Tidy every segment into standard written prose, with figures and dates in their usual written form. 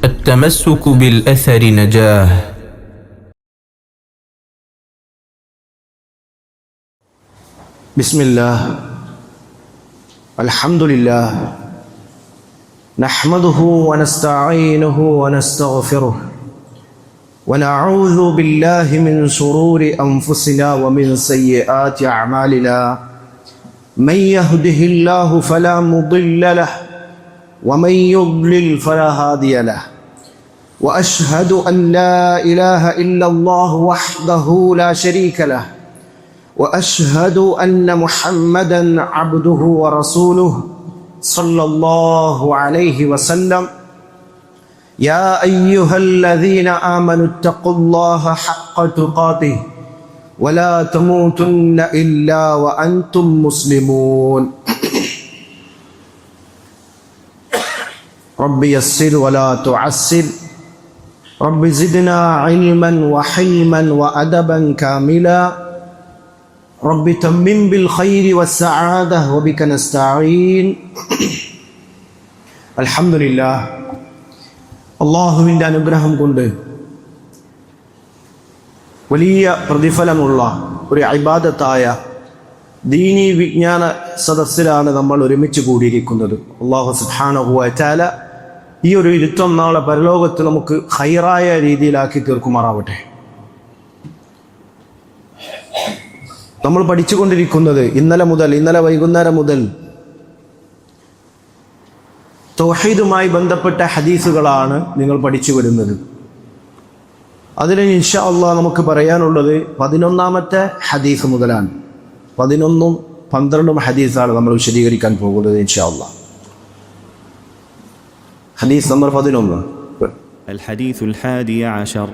التمسك بالأثر نجاه. بسم الله الحمد لله نحمده ونستعينه ونستغفره ونعوذ بالله من شرور أنفسنا ومن سيئات أعمالنا من يهده الله فلا مضل له ومن يضلل فلا هادي له وأشهد أن لا إله إلا الله وحده لا شريك له وأشهد أن محمدًا عبده ورسوله صلى الله عليه وسلم يا أيها الذين آمنوا اتقوا الله حق تقاته ولا تموتن إلا وأنتم مسلمون رب يسر ولا تعسر رب زدنا علما وحلما وأدبا كاملا رب تمم بالخير والسعادة وبك نستعين الحمد لله അള്ളാഹുവിൻ്റെ അനുഗ്രഹം കൊണ്ട് വലിയ പ്രതിഫലമുള്ള ഒരു ഇബാദത്തായ ദീനി വിജ്ഞാന സദസ്സിലാണ് നമ്മൾ ഒരുമിച്ച് കൂടിയിരിക്കുന്നത്. അള്ളാഹു സുബ്ഹാനഹു വ തആല ഈ ഒരു ഇരുത്തം നാളെ പരലോകത്ത് നമുക്ക് ഖൈറായ രീതിയിലാക്കി തീർക്കുമാറാവട്ടെ. നമ്മൾ പഠിച്ചുകൊണ്ടിരിക്കുന്നത് ഇന്നലെ വൈകുന്നേരം മുതൽ തൗഹീദുമായി ബന്ധപ്പെട്ട ഹദീസുകളാണ് നിങ്ങൾ പഠിച്ചു വരുന്നത്. അതിൽ ഇൻഷാ അല്ലാഹ് നമുക്ക് പറയാനുള്ളത് 11ാമത്തെ ഹദീസ് മുതലാണ്. 11ഉം 12ഉം ഹദീസാണ് നമ്മൾ വിശദീകരിക്കാൻ പോകുന്നത് ഇൻഷാ അല്ലാഹ്. ഹദീസ് നമ്പർ 11. الحديث 11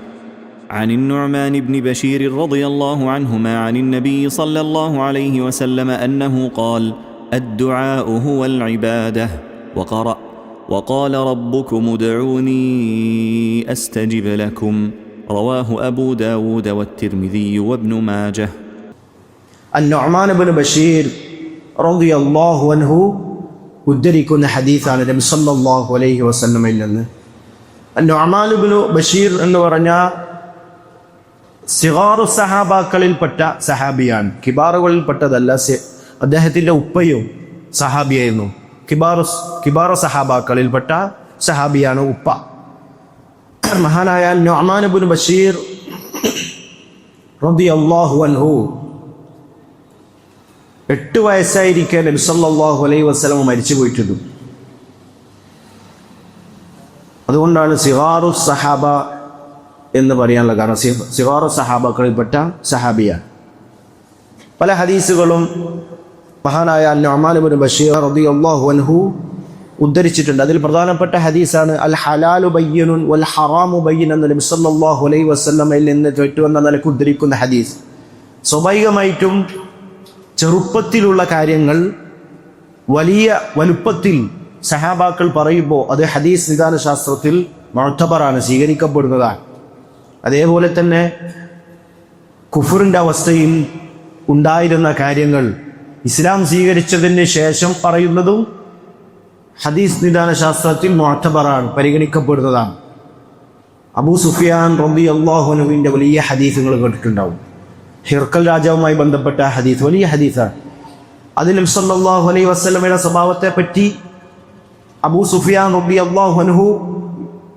عن النعمان بن بشير رضي الله عنهما عن النبي صلى الله عليه وسلم أنه قال: الدعاء هو العبادة. وقرأ: وقال ربكم ادعوني أستجب لكم. رواه أبو داود والترمذي وابن ماجه. النعمان بن بشير رضي الله عنه ഉദ്ധരിക്കുന്ന ഹദീസാണ് നബി സല്ലല്ലാഹു അലൈഹി വസല്ലമയിൽ നിന്ന്. النعمان بن بشير എന്ന് പറഞ്ഞാൽ സിഗാറു സഹാബാക്കളിൽപ്പെട്ട സഹാബിയാണ്, കിബാറുകളിൽപ്പെട്ടതല്ല. അദ്ദേഹത്തിൻ്റെ ഉപ്പയും സഹാബിയായിരുന്നു. കിബാറു സഹാബാക്കളിൽപ്പെട്ട സഹാബിയാണ് ഉപ്പ. മഹാനായ നുഅ്മാൻ ഇബ്നു ബഷീർ റളിയല്ലാഹു അൻഹു 8 വയസ്സായിരിക്കെ നബി സല്ലല്ലാഹു അലൈഹി വസല്ലം മരിച്ചു പോയിട്ടുണ്ട്. അതുകൊണ്ടാണ് സിഗാറു സഹാബ എന്ന് പറയാനുള്ള കാരണം. സിഗാറു സഹാബാക്കളിൽപ്പെട്ട സഹാബിയാണ്. പല ഹദീസുകളും മഹാനായ നുഅ്മാൻ ഇബ്നു ബഷീർ റളിയല്ലാഹു അൻഹു ഉദ്ധരിച്ചിട്ടുണ്ട്. അതിൽ പ്രധാനപ്പെട്ട ഹദീസാണ് അൽ ഹലാലു ബയ്യിനുൻ വൽ ഹറാമു ബയ്യിൻ എന്ന് നബി സല്ലല്ലാഹു അലൈഹി വസല്ലമയിൽ നിന്ന് ചുറ്റുവന്ന നിലക്ക് ഉദ്ധരിക്കുന്ന ഹദീസ്. സ്വാഭാവികമായിട്ടും ചെറുപ്പത്തിലുള്ള കാര്യങ്ങൾ വലിയ വലുപ്പത്തിൽ സഹാബാക്കൾ പറയുമ്പോൾ അത് ഹദീസ് നിദാന ശാസ്ത്രത്തിൽ മുഅ്തബറാണ്, സ്വീകരിക്കപ്പെടുന്നതാണ്. അതേപോലെ തന്നെ കുഫറിൻ്റെ അവസ്ഥയിൽ ഉണ്ടായിരുന്ന കാര്യങ്ങൾ ഇസ്ലാം സ്വീകരിച്ചതിന് ശേഷം പറയുന്നതും ഹദീസ് നിദാന ശാസ്ത്രത്തിൽ മുഅ്തബറാണ്, പരിഗണിക്കപ്പെടുന്നതാണ്. അബൂ സുഫിയാൻ റളിയല്ലാഹു അൻഹുവിൻ്റെ വലിയ ഹദീസുകൾ കേട്ടിട്ടുണ്ടാവും. ഹിർക്കൽ രാജാവുമായി ബന്ധപ്പെട്ട ഹദീസ് വലിയ ഹദീസാണ്. അതിൽ നബി സല്ലല്ലാഹു അലൈഹി വസല്ലമയുടെ സ്വഭാവത്തെ പറ്റി അബൂ സുഫിയാൻ റളിയല്ലാഹു അൻഹു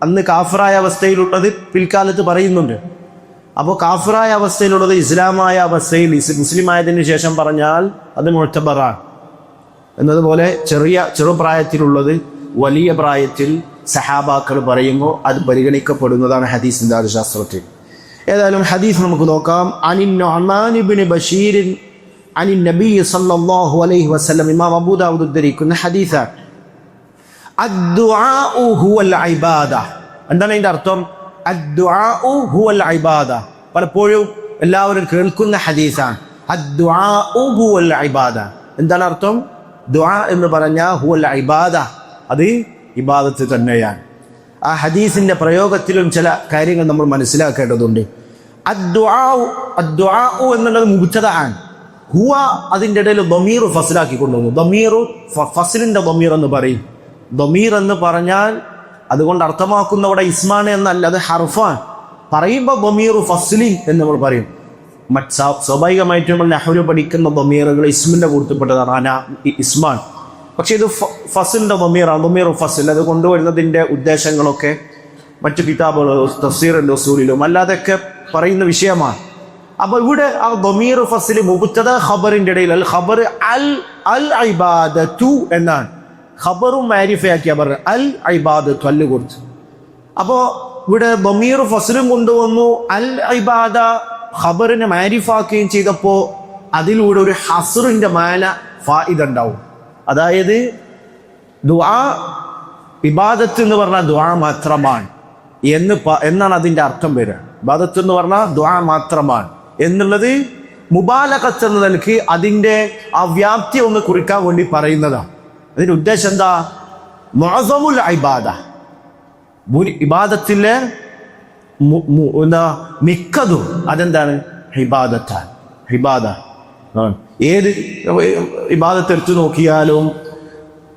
അന്ന് കാഫിറായ അവസ്ഥയിലുള്ളത് പിൽക്കാലത്ത് പറയുന്നുണ്ട്. അപ്പോൾ കാഫിറായ അവസ്ഥയിലുള്ളത് ഇസ്ലാമായ അവസ്ഥയിൽ മുസ്ലിമായതിനു ശേഷം പറഞ്ഞാൽ അത് മുഅ്തബറാണ്. എന്നതുപോലെ ചെറുപ്രായത്തിലുള്ളത് വലിയ പ്രായത്തിൽ സഹാബാക്കൾ പറയുമ്പോൾ അത് പരിഗണിക്കപ്പെടുന്നതാണ് ഹദീസ് നിദാന ശാസ്ത്രത്തിൽ. ഏതായാലും ഹദീസ് നമുക്ക് നോക്കാം. അനിൻ നുഅ്മാൻ ഇബ്നു ബഷീർ അനിൻ നബി സല്ലല്ലാഹു അലൈഹി വസല്ലം. ഇമാം അബൂ ദാവൂദ് ഉദ്ധരിക്കുന്ന ഹദീസാണ്. അദ്ദുആഉ ഹുവൽ ഇബാദ. എന്താണ് അതിൻ്റെ അർത്ഥം? അദ്ദുആഉ ഹുവൽ ഇബാദ. പലപ്പോഴും എല്ലാവരും കേൾക്കുന്ന ഹദീസാണ്. അദ്ദുആഉ ഹുവൽ ഇബാദ. എന്താണ് അർത്ഥം? ദുആ എന്ന് പറഞ്ഞാൽ ഹുവൽ ഇബാദ, അത് ഇബാദത്ത് തന്നെയാണ്. ആ ഹദീസിൻ്റെ പ്രയോഗത്തിലും ചില കാര്യങ്ങൾ നമ്മൾ മനസ്സിലാക്കേണ്ടതുണ്ട്. അദ്ദുആഉ എന്നുള്ളത് മുബ്തദഅൻ, ഹുവ അതിൻ്റെ ഇടയിൽ ദമീർ ഫസ്ലാക്കി കൊണ്ടുവന്നു. ദമീർ ഫസ്ലിൻ്റെ ദമീർ എന്ന് പറയും. ദമീർ എന്ന് പറഞ്ഞാൽ അതുകൊണ്ട് അർത്ഥമാക്കുന്ന അവിടെ ഇസ്മാണ് എന്നല്ല, അത് ഹർഫാൻ. പറയുമ്പോൾ ബമീറു ഫസ്ലി എന്ന് നമ്മൾ പറയും. സ്വാഭാവികമായിട്ടും നമ്മൾ നഹ്വു പഠിക്കുന്ന ബമീറുകൾ ഇസ്മിന്റെ കൂട്ടത്തിൽപ്പെട്ടതാണ്, ഇസ്മാൻ. പക്ഷെ ഇത് ഫസിലിന്റെ ബമീറാണ്, ബമീറു ഫസിൽ. അത് കൊണ്ടുവരുന്നതിന്റെ ഉദ്ദേശങ്ങളൊക്കെ മറ്റു കിതാബുകളും തഫ്സീറിന്റെ ഉസൂലിലും അല്ലാതൊക്കെ പറയുന്ന വിഷയമാണ്. അപ്പൊ ഇവിടെ ആ ബമീറു ഫസിൽ മുബ്തദ ഖബറിന്റെ ഇടയിൽ അൽ ഖബർ അൽ ഇബാദത്തു എന്നാണ്. ഖബറും മാരിഫയാക്കിയ പറഞ്ഞ അൽ ഇബാദത്തു അല്ല് കൊടുത്തു. അപ്പോ ഇവിടെ ബമീറു ഫസിലും കൊണ്ടുവന്നു, അൽ ഇബാദ ഖബറിനെ മാരിഫാക്കുകയും ചെയ്തപ്പോ അതിലൂടെ ഒരു ഹസ്റിന്റെ മാന ഫായിദ ഉണ്ടാവും. അതായത് ദുആ ഇബാദത്ത് എന്ന് പറഞ്ഞാൽ ദുആ മാത്രമാണ് എന്നാണ് അതിന്റെ അർത്ഥം വരിക. ഇബാദത്ത് എന്ന് പറഞ്ഞാൽ ദുആ മാത്രമാണ് എന്നുള്ളത് മുബാലഗത്ത് എന്ന നിലയ്ക്ക് അതിന്റെ ആ വ്യാപ്തി ഒന്ന് കുറിക്കാൻ വേണ്ടി പറയുന്നതാണ്. അതിന്റെ ഉദ്ദേശം എന്താ? മുഅ്സമുൽ ഇബാദ, ഇബാദത്തിലെ എന്താ മിക്കതും അതെന്താണ്? ഇബാദത്താണ്. ഇബാദ ഏത് ഇബാദത്ത് എടുത്തു നോക്കിയാലും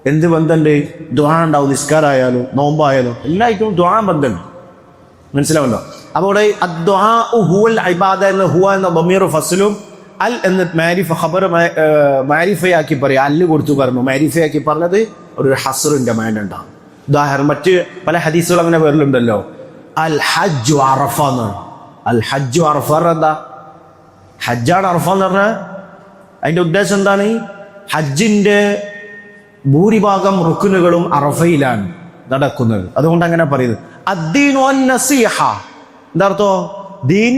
എന്ത് ബന്ധമുണ്ട്? ദുആ ഉണ്ടാവും. നിസ്കാരമായാലും നോമ്പായാലും എല്ലായിട്ടും ദുആ ബന്ധമുണ്ട്. മനസ്സിലാവല്ലോ? അപ്പോൾ ഹുവൽ ഇബാദ എന്ന ഹുവ എന്ന ബമീറു ഫസ്ലും അൽ എന്ന മാരിഫ ഖബർ മാരിഫയാക്കി പറയും. അല്ല് കൊടുത്തു പറഞ്ഞു, മാരിഫയാക്കി പറഞ്ഞത് ഒരു ഹസ്റിന്റെ മേനുണ്ടാവും. ഉദാഹരണം മറ്റ് പല ഹദീസുകൾ അങ്ങനെ വരലുണ്ടല്ലോ. അൽ ഹജ്ജു അറഫ എന്നാണ്. അൽ ഹജ്ജു അറഫ എന്താ? ഹജ്ജാണ് അറഫ എന്ന് പറഞ്ഞാൽ അതിന്റെ ഉദ്ദേശം എന്താണ്? ഹജ്ജിന്റെ ഭൂരിഭാഗം റുക്കുനുകളും അറഫയിലാണ് നടക്കുന്നത്. അതുകൊണ്ട് അങ്ങനെ പറയുന്നത്. അദ്ദീനു അന്നസീഹ, എന്താർത്ഥോ? ദീൻ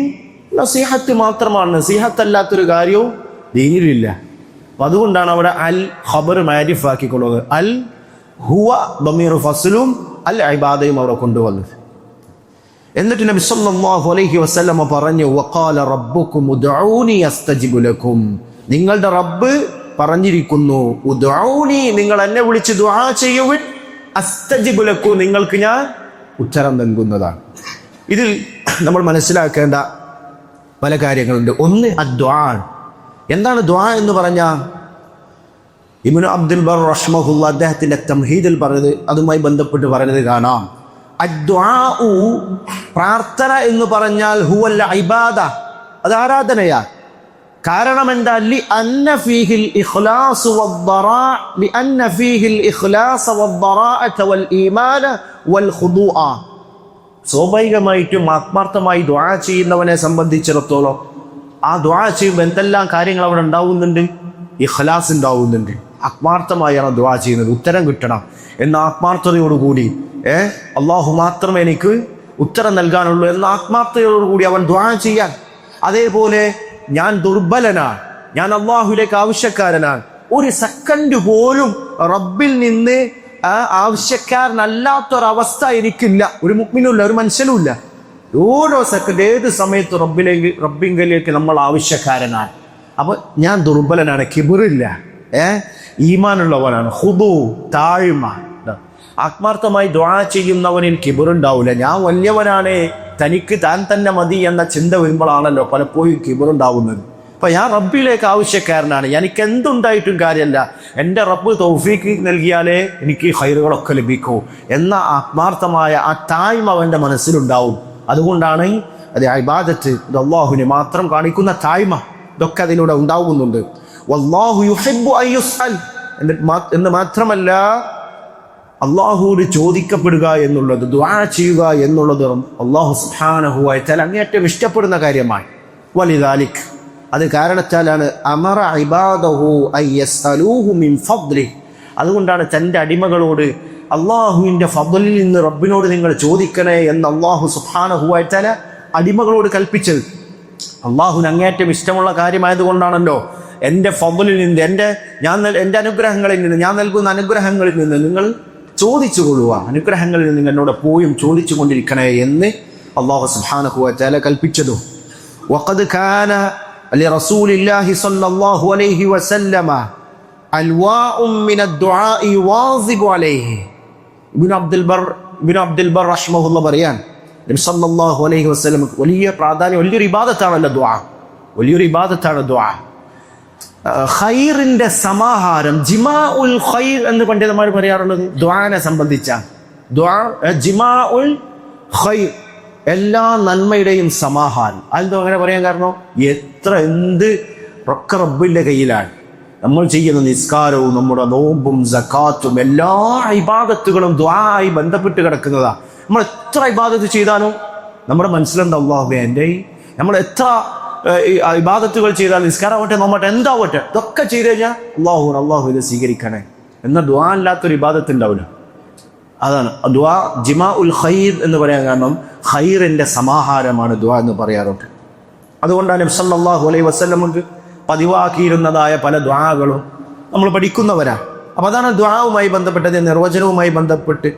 നസീഹത്ത് മാത്രമാണ്. നസീഹത്ത് അല്ലാത്തൊരു കാര്യവും ദീനിലില്ല. അപ്പൊ അതുകൊണ്ടാണ് അവിടെ അൽ ഖബർ മാരിഫാക്കിക്കൊള്ളുന്നത്. അൽ ഹുവ ബമീറു ഫസ്ലും അൽ ഇബാദയും അവിടെ കൊണ്ടുവന്നത്. എന്നിട്ട് നബി സല്ലല്ലാഹു അലൈഹി വസല്ലം പറഞ്ഞു, വഖാല റബ്ബുക്കും ഉദ്ഊനി അസ്തജിബു ലക്കും, നിങ്ങളുടെ റബ്ബ് പറഞ്ഞിരിക്കുന്നു, ഉദ്ഊനി, നിങ്ങൾ എന്നെ വിളിച്ച് ദുആ ചെയ്യുവിൻ, അസ്തജിബു ലക്കും, നിങ്ങൾക്ക് ഞാൻ ഉത്തരം നൽകുന്നതാണ്. ഇതിൽ നമ്മൾ മനസ്സിലാക്കേണ്ട പല കാര്യങ്ങളുണ്ട്. ഒന്ന് അദ്ദുആ. എന്താണ് ദുആ എന്ന് പറഞ്ഞാൽ? ഇബ്നു അബ്ദുൽ ബർ റഹ്മഹുല്ലാ അദ്ദേഹത്തിന്റെ തംഹീദിൽ പറഞ്ഞത്, അതുമായി ബന്ധപ്പെട്ട് പറയുന്നത് കാണാം. അദ്ദുആഉ, പ്രാർത്ഥന എന്ന് പറഞ്ഞാൽ ഹുവൽ ഇബാദ, അത് ആരാധനയാ. കാരണം എന്താ? ലിഅന്ന ഫീഹിൽ ഇഖ്ലാസ് വദ്ദറാ, ലിഅന്ന ഫീഹിൽ ഇഖ്ലാസ വദ്ദറാഅത വൽ ഈമാന വൽ ഖുദൂഅ. സ്വാഭാവികമായിട്ടും ആത്മാർത്ഥമായി ദുആ ചെയ്യുന്നവനെ സംബന്ധിച്ചിടത്തോളം ആ ദുആ ചെയ്യുമ്പോൾ എന്തെല്ലാം കാര്യങ്ങൾ അവിടെ ഉണ്ടാവുന്നുണ്ട്? ഇഖ്ലാസ് ഉണ്ടാവുന്നുണ്ട്. ആത്മാർത്ഥമായാണ് ദുആ ചെയ്യുന്നത്, ഉത്തരം കിട്ടണം എന്ന ആത്മാർത്ഥതയോടുകൂടി അള്ളാഹു മാത്രമേ എനിക്ക് ഉത്തരം നൽകാനുള്ളൂ എന്ന ആത്മാർത്ഥതയോടുകൂടി അവൻ ദുആ ചെയ്യാൻ. അതേപോലെ ഞാൻ ദുർബലനാണ്, ഞാൻ അള്ളാഹുവിലേക്ക് ആവശ്യക്കാരനാണ്, ഒരു സെക്കൻഡ് പോലും റബ്ബിൽ നിന്ന് ആവശ്യക്കാരനല്ലാത്തൊരവസ്ഥ എനിക്കില്ല, ഒരു മുഅ്മിനുമില്ല, ഒരു മനുഷ്യനുമില്ല. ഓരോ സെക്കൻഡ് ഏത് സമയത്ത് റബ്ബിങ്കലേക്ക് നമ്മൾ ആവശ്യക്കാരനാണ്. അപ്പൊ ഞാൻ ദുർബലനാണ്, കിബറില്ല, ഈമാനുള്ളവനാണ്, ഖുദൂ, താഴ്മ. ആത്മാർത്ഥമായി ദുആ ചെയ്യുന്നവനിൽ കിബറുണ്ടാവില്ല. ഞാൻ വലിയവനാണ്, തനിക്ക് താൻ തന്നെ മതി എന്ന ചിന്ത വരുമ്പോഴാണല്ലോ പലപ്പോഴും കിബറുണ്ടാവുന്നത്. അപ്പൊ ഞാൻ റബ്ബിലേക്ക് ആവശ്യക്കാരനാണ്, എനിക്ക് എന്തുണ്ടായിട്ടും കാര്യമല്ല, എൻ്റെ റബ്ബ് തൗഫീഖ് നൽകിയാലേ എനിക്ക് ഖൈറുകളൊക്കെ ലഭിക്കൂ എന്ന ആത്മാർത്ഥമായ ആ താഴ്മ അവൻ്റെ മനസ്സിലുണ്ടാവും. അതുകൊണ്ടാണ് അത് ഇബാദത്ത്, ഇത് അല്ലാഹുവിനെ മാത്രം കാണിക്കുന്ന താഴ്മ, ഇതൊക്കെ അതിലൂടെ ഉണ്ടാവുന്നുണ്ട്. വല്ലാഹു യുഹിബ്ബു അൻ യുസ്അൽ, എന്ന് മാത്രമല്ല അള്ളാഹുവോട് ചോദിക്കപ്പെടുക എന്നുള്ളത്, ദുആ ചെയ്യുക എന്നുള്ളത് അള്ളാഹു സുബ്ഹാനഹു വ തആല അങ്ങേയറ്റം ഇഷ്ടപ്പെടുന്ന കാര്യമാണ്. വലിദാലിക്, അത് കാരണത്താലാണ് അമറ ഇബാദഹു അൻ യസ്അലൂഹു മിൻ ഫദ്ലി, അതുകൊണ്ടാണ് തൻ്റെ അടിമകളോട് അള്ളാഹുവിൻ്റെ ഫദ്ലിൽ നിന്ന് റബ്ബിനോട് നിങ്ങൾ ചോദിക്കണേ എന്ന് അള്ളാഹു സുബ്ഹാനഹു വ തആല അടിമകളോട് കൽപ്പിച്ചത്. അള്ളാഹുവിന് അങ്ങേയറ്റം ഇഷ്ടമുള്ള കാര്യമായതുകൊണ്ടാണല്ലോ എൻ്റെ ഫദ്ലിൽ നിന്ന്, എൻ്റെ അനുഗ്രഹങ്ങളിൽ നിന്ന്, ഞാൻ നൽകുന്ന അനുഗ്രഹങ്ങളിൽ നിന്ന് നിങ്ങൾ ചോദിച്ചു കൊള്ളുക, അനുഗ്രഹങ്ങളിൽ നിന്ന് എന്നോട് പോയും ചോദിച്ചു കൊണ്ടിരിക്കണേ എന്ന് അല്ലാഹു സുബ്ഹാനഹു വ തആല കൽപ്പിച്ചതും. വഖദ് കാന ലിറസൂലില്ലാഹി സ്വല്ലല്ലാഹു അലൈഹി വസല്ലമ അൽവാഉം മിനദ് ദുആഇ വാസിബു അലൈഹി. ഇബ്നു അബ്ദുൽ ബർ റഹ്മഹുല്ലാഹ് പറയാൻ, നബി സല്ലല്ലാഹു അലൈഹി വസല്ലം വലിയ പ്രാധാന്യം, വലിയൊരു ഇബാദത്താണല്ലോ ദുആ, വലിയൊരു ഇബാദത്താണ് ദുആ. ഖൈറിന്റെ സമാഹാരം, ജിമാഉൽ ഖൈർ എന്ന് പണ്ഡിതന്മാർ പറയാറുള്ളത് ദുആനെ സംബന്ധിച്ചാണ്. ദുആ ജിമാഉൽ ഖൈർ, എല്ലാ നന്മയുടെയും സമാഹാരം. അതെന്തോ അങ്ങനെ പറയാൻ കാരണം എന്ത് ഒക്കെ റബ്ബിന്റെ കയ്യിലാണ്. നമ്മൾ ചെയ്യുന്ന നിസ്കാരവും നമ്മുടെ നോമ്പും സക്കാത്തും എല്ലാ ഇബാദത്തുകളും ദുആയി ബന്ധപ്പെട്ട് കിടക്കുന്നതാ. നമ്മൾ എത്ര ഇബാദത്ത് ചെയ്താലും നമ്മുടെ മനസ്സിലുണ്ട് അല്ലാഹുവേ എൻ്റെ നമ്മൾ എത്ര ഇബാദത്തുകൾ ചെയ്താൽ നിസ്കാരമാവട്ടെ നോമ്പട്ടെ എന്താവട്ടെ ഇതൊക്കെ ചെയ്ത് കഴിഞ്ഞാൽ അല്ലാഹു ഇത് സ്വീകരിക്കണേ എന്ന ദുആ അല്ലാത്തൊരു ഇബാദത്ത് ഉണ്ടാവില്ല. അതാണ് ദുആ ജിമാഉൽ ഖൈർ എന്ന് പറയാൻ കാരണം ഖൈറിന്റെ സമാഹാരമാണ് ദുആ എന്ന് പറയാറുണ്ട്. അതുകൊണ്ടാണ് നബി സല്ലല്ലാഹു അലൈഹി വസല്ലമക്ക് പതിവാക്കിയിരുന്നതായ പല ദുആകളും നമ്മൾ പഠിക്കുന്നവരാണ്. അപ്പൊ അതാണ് ദുആവുമായി ബന്ധപ്പെട്ടത്. നിർവചനവുമായി ബന്ധപ്പെട്ട്